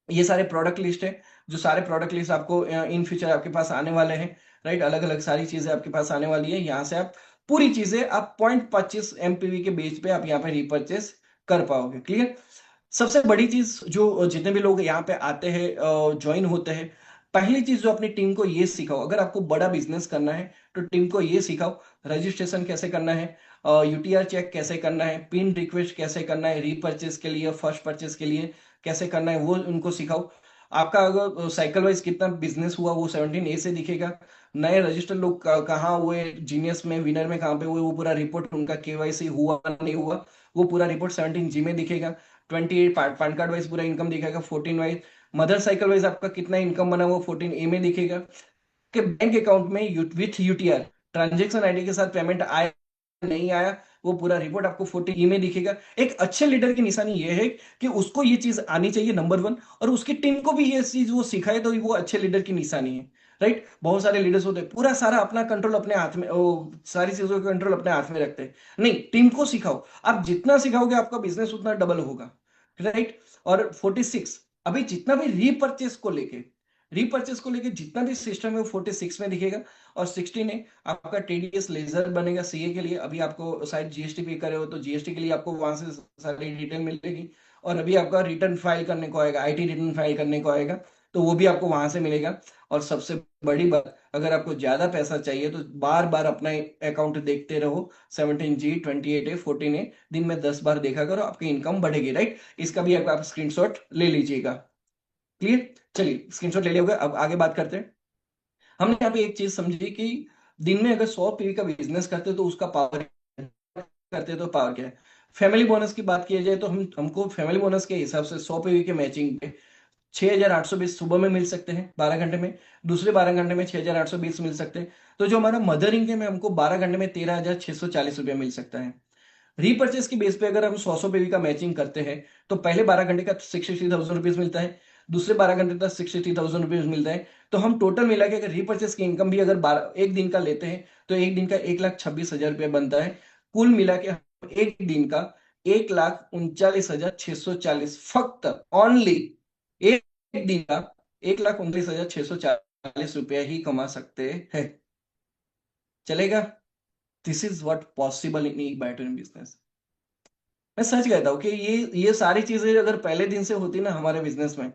ये सारे प्रोडक्ट लिस्ट है, जो सारे प्रोडक्ट लिस्ट आपको इन फ्यूचर आपके पास आने वाले हैं, राइट। अलग अलग सारी चीजें आपके पास आने वाली है, यहाँ से आप पूरी चीजें आप 0.25 MPV के बेस पे आप यहाँ पे रिपर्चेस कर पाओगे। क्लियर, सबसे बड़ी चीज जो जितने भी लोग यहाँ पे आते हैं ज्वाइन होते हैं, पहली चीज जो अपनी टीम को ये सिखाओ, अगर आपको बड़ा बिजनेस करना है तो टीम को ये सिखाओ रजिस्ट्रेशन कैसे करना है, UTR चेक कैसे करना है, पिन रिक्वेस्ट कैसे करना है, रीपर्चेस के लिए, फर्स्ट परचेस के लिए कैसे करना है, वो उनको सिखाओ। आपका अगर साइकिल वाइज कितना बिजनेस हुआ वो 17A से दिखेगा। नए रजिस्टर लोग कहाँ हुए, जीनियस में, विनर में कहाँ पे हुए, वो पूरा रिपोर्ट उनका KYC हुआ नहीं हुआ, वो पूरा रिपोर्ट 17G में दिखेगा। 28 पैन कार्ड वाइज पूरा इनकम दिखेगा, 14 वाइज मदर साइकिल वाइज आपका कितना इनकम बना वो 14A में दिखेगा। कि बैंक अकाउंट में विथ यूटीआर ट्रांजेक्शन आईडी के साथ पेमेंट आया नहीं आया, वो पूरा रिपोर्ट आपको 14E में दिखेगा। एक अच्छे लीडर की निशानी ये है कि उसको ये चीज आनी चाहिए नंबर वन, और उसकी टीम को भी ये चीज वो सिखाए, तो वो अच्छे लीडर की निशानी है। राइट, बहुत सारे लीडर्स होते हैं पूरा सारा अपना कंट्रोल अपने हाथ में, सारी चीजों का कंट्रोल अपने हाथ में रखते हैं। नहीं, टीम को सिखाओ, आप जितना सिखाओगे आपका बिजनेस उतना डबल होगा। राइट। और 46, अभी जितना भी रीपर्चेस को लेके जितना भी सिस्टम है वो 46 में दिखेगा। और 16 है आपका टीडीएस लेजर बनेगा सीए के लिए। अभी आपको शायद जीएसटी पे करे हो तो जीएसटी के लिए आपको वहां से सारी डिटेल मिलेगी। और अभी आपका रिटर्न फाइल करने को आएगा, आईटी रिटर्न फाइल करने को आएगा, तो वो भी आपको वहां से मिलेगा। और सबसे बड़ी बात, अगर आपको ज्यादा पैसा चाहिए तो बार बार अपना अकाउंट देखते रहो। 17G, 28A, 14A, दिन में 10 बार देखा करो, आपकी इनकम बढ़ेगी। राइट, इसका भी आप स्क्रीनशॉट ले लीजिएगा। क्लियर, चलिए स्क्रीनशॉट ले लिया होगा। अब आगे बात करते हैं। हमने यहाँ पे एक चीज समझी कि दिन में अगर 100 पीवी का बिजनेस करते तो उसका पावर करते तो पावर क्या है। फैमिली बोनस की बात की जाए तो हमको फैमिली बोनस के हिसाब से 100 पीवी के मैचिंग पे 6,820 सुबह में मिल सकते हैं 12 घंटे में। दूसरे 12 घंटे में 6,820 मिल सकते हैं। तो जो हमारा मदर इनकम है हमको 12 घंटे में 13,640 रुपया मिल सकता है। रीपर्चेस की बेस पे अगर हम 100 पीवी का मैचिंग करते हैं तो पहले 12 घंटे का 63,000 रुपीज मिलता है, दूसरे 12 घंटे का 63,000 रुपीज मिलता है। तो हम टोटल मिला के अगर रीपर्चेस की इनकम भी अगर 1 दिन का लेते हैं तो एक दिन का 1,26,000 रुपया बनता है। कुल मिला के हम एक दिन का 1,39,640, फक्त ऑनली एक दिन का 1,39,640 रुपया ही कमा सकते हैं। चलेगा? This is what possible in a better business. मैं सच कहता हूँ कि ये सारी चीजें अगर पहले दिन से होती ना हमारे बिजनेस में,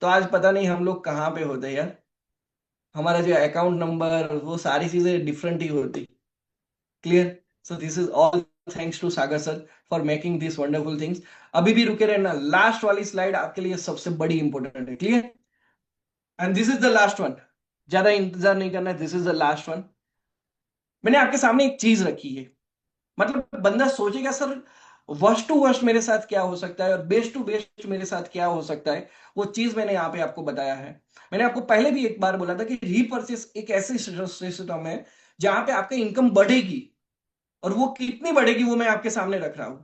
तो आज पता नहीं हम लोग कहाँ पे होते यार। हमारा जो अकाउंट नंबर वो सारी चीजें डिफरेंट ही होती। Clear? So this is all thanks to Sagar sir for making this wonderful things. अभी भी रुके रहना, लास्ट वाली स्लाइड आपके लिए सबसे बड़ी इंपॉर्टेंट है। Clear? And this is the last one. ज्यादा इंतजार नहीं करना है, this is the last one. मैंने आपके सामने एक चीज रखी है। मतलब बंदा सोचेगा सर वर्स्ट टू वर्स्ट मेरे साथ क्या हो सकता है और बेस्ट टू बेस्ट मेरे साथ क्या हो सकता है, वो चीज मैंने यहाँ पे आपको बताया है। मैंने आपको पहले भी एक बार बोला था कि रीपर्चेस एक ऐसी सिस्टम है जहां पे आपका इनकम बढ़ेगी, और वो कितनी बढ़ेगी वो मैं आपके सामने रख रहा हूं।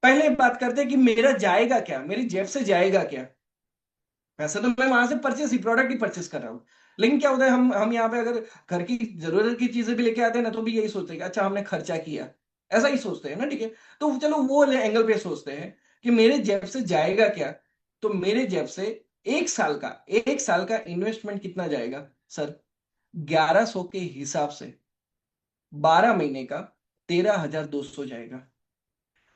पहले बात करते हैं कि मेरा जाएगा क्या, मेरी जेब से जाएगा क्या। पैसा तो मैं वहां से परचेस ही प्रोडक्ट ही परचेस कर रहा हूँ, लेकिन क्या होता है हम यहाँ पे अगर घर की जरूरत की चीजें भी लेके आते हैं ना तो भी यही सोचते हैं कि अच्छा हमने खर्चा किया, ऐसा ही सोचते हैं ना। ठीक है, तो चलो वो एंगल पे सोचते हैं कि मेरे जेब से जाएगा क्या। तो मेरे जेब से एक साल का इन्वेस्टमेंट कितना जाएगा सर? 1,100 के हिसाब से 12 महीने का 13,200 जाएगा।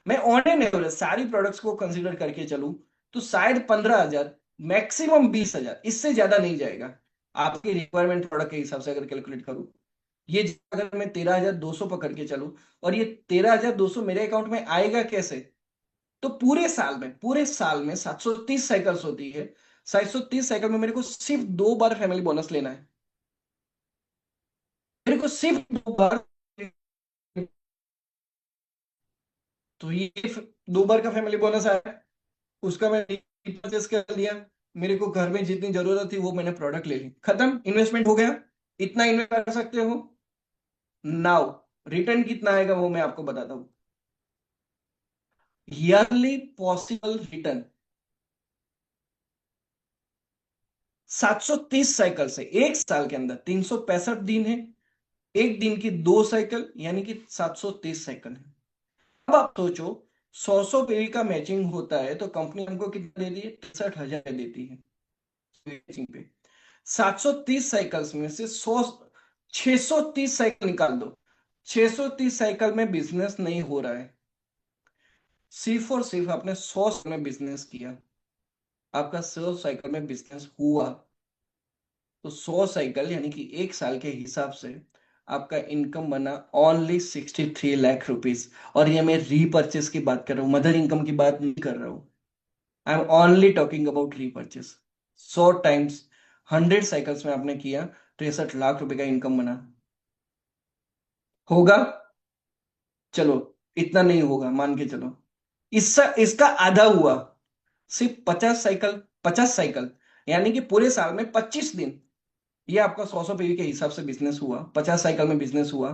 मैं ऑन एन एवरेज सारी प्रोडक्ट्स को कंसीडर करके चलूं तो शायद 15,000, मैक्सिमम 20,000, इससे ज्यादा नहीं जाएगा। आपके रिक्वायरमेंट प्रोडक्ट के हिसाब से अगर कैलकुलेट करूं, ये अगर मैं 13,200 पकड़ के चलूं, और ये 13,200 मेरे अकाउंट में आएगा कैसे? तो पूरे साल में 730 साइकिल्स होती है। 730 साइकिल में मेरे को सिर्फ 2 बार फैमिली बोनस लेना है। मेरे को सिर्फ 2 बार। तो ये 2 बार का फैमिली बोनस आया, उसका मैं परचेस कर लिया। मेरे को घर में जितनी जरूरत थी वो मैंने प्रोडक्ट ले ली, खत्म, इन्वेस्टमेंट हो गया। इतना इन्वेस्ट कर सकते हो। नाउ रिटर्न कितना आएगा वो मैं आपको बताता हूं। ईयरली पॉसिबल रिटर्न 730 साइकिल से एक साल के अंदर 365 दिन है। एक दिन की 2 साइकिल यानी कि 730 साइकिल है। अब आप सोचो, 100 पीवी का मैचिंग होता है तो कंपनी हमको कितना देती है? 63,000 देती है मैचिंग पे। 730 साइकिल्स में से 630 साइकिल निकाल दो। 630 साइकिल में बिजनेस नहीं हो रहा है, सिर्फ और सिर्फ आपने 100 में बिजनेस किया, आपका 100 साइकिल में बिजनेस हुआ। तो 100 साइकिल यानी कि एक साल के हिसाब से आपका इनकम बना ओनली 63 लाख रुपीज। और ये मैं रीपर्चेस की बात कर रहा हूं, मदर इनकम की बात नहीं कर रहा हूं। I am only talking about repurchase. 100 times 100 cycles में आपने किया, 63 लाख रुपए का इनकम बना। होगा? चलो, इतना नहीं होगा मान के चलो, इसका इसका आधा हुआ। सिर्फ 50 साइकिल 50 साइकिल, यानी कि पूरे साल में 25 दिन, ये आपका 100 पीवी के हिसाब से बिजनेस हुआ, 50 साइकिल में बिजनेस हुआ,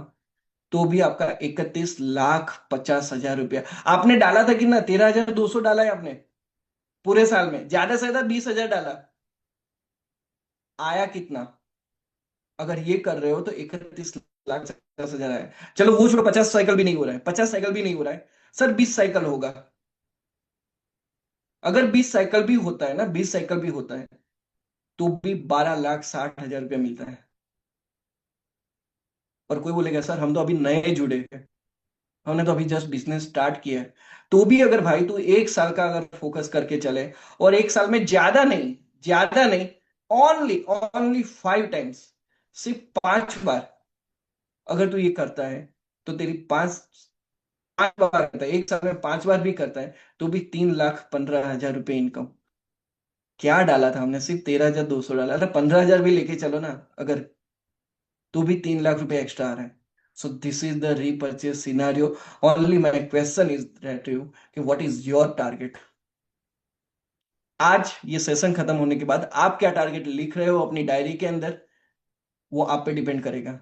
तो भी आपका 31,50,000 रुपया आपने डाला था कि ना, 13,200 डाला है आपने पूरे साल में, ज्यादा से ज्यादा 20,000 डाला, आया कितना? अगर ये कर रहे हो तो 31,50,000 आया। चलो वो छोड़ो, 50 साइकिल भी नहीं हो रहा है, 50 साइकिल भी नहीं हो रहा है, सर 20 साइकिल होगा। अगर 20 साइकिल भी होता है ना, 20 साइकिल भी होता है, तो भी 12,60,000 रुपया मिलता है। और कोई बोलेगा सर हम तो अभी नए जुड़े हैं, हमने तो अभी जस्ट बिजनेस स्टार्ट किया है, तो भी अगर भाई तू 1 साल का अगर फोकस करके चले, और 1 साल में ज्यादा नहीं, ओनली ओनली 5 टाइम्स, सिर्फ 5 बार अगर तू ये करता है, तो तेरी 5 बार करता है, 1 साल में 5 बार भी करता है, तो भी 3,15,000 रुपये इनकम। क्या डाला था हमने? सिर्फ 13,200 डाला था, 15,000 भी लेके चलो ना अगर, तो भी 3 लाख रुपए एक्स्ट्रा आ रहा है। सो this is the repurchase scenario. Only my question is that you, कि व्हाट इज योर टारगेट? आज ये सेशन खत्म होने के बाद आप क्या टारगेट लिख रहे हो अपनी डायरी के अंदर, वो आप पे डिपेंड करेगा।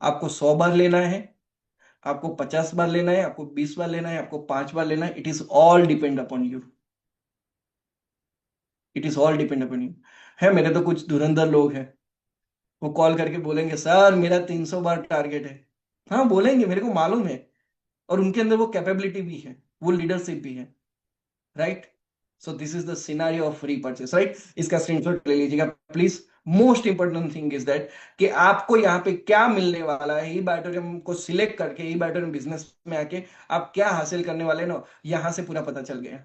आपको 100 बार लेना है, आपको 50 बार लेना है, आपको 20 बार लेना है, आपको 5 बार लेना है, it is all depend upon you. It is all depend upon you. है, मेरे तो कुछ धुरंधर लोग हैं, वो कॉल करके बोलेंगे सर मेरा 300 बार टारगेट है। हाँ बोलेंगे, मेरे को मालूम है, और उनके अंदर वो कैपेबिलिटी भी है, वो लीडरशिप भी है, right? So this is the scenario of repurchase, right? इसका स्क्रीनशॉट ले लीजिएगा please. Most important thing is that कि आपको यहाँ पे क्या मिलने वाला है, ई बायोटोरियम को सिलेक्ट करके, ई बायोटोरियम बिजनेस में आके आप क्या हासिल करने वाले ना, यहां से पूरा पता चल गया।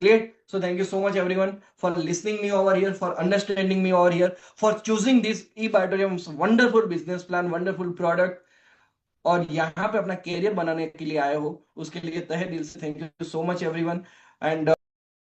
Clear? So thank you so much everyone for listening me over here, for understanding me over here, for choosing this eBatorium's wonderful business plan, wonderful product, और यहाँ पे अपना कैरियर बनाने के लिए आए हो, उसके लिए तहे दिल से thank you so much everyone. And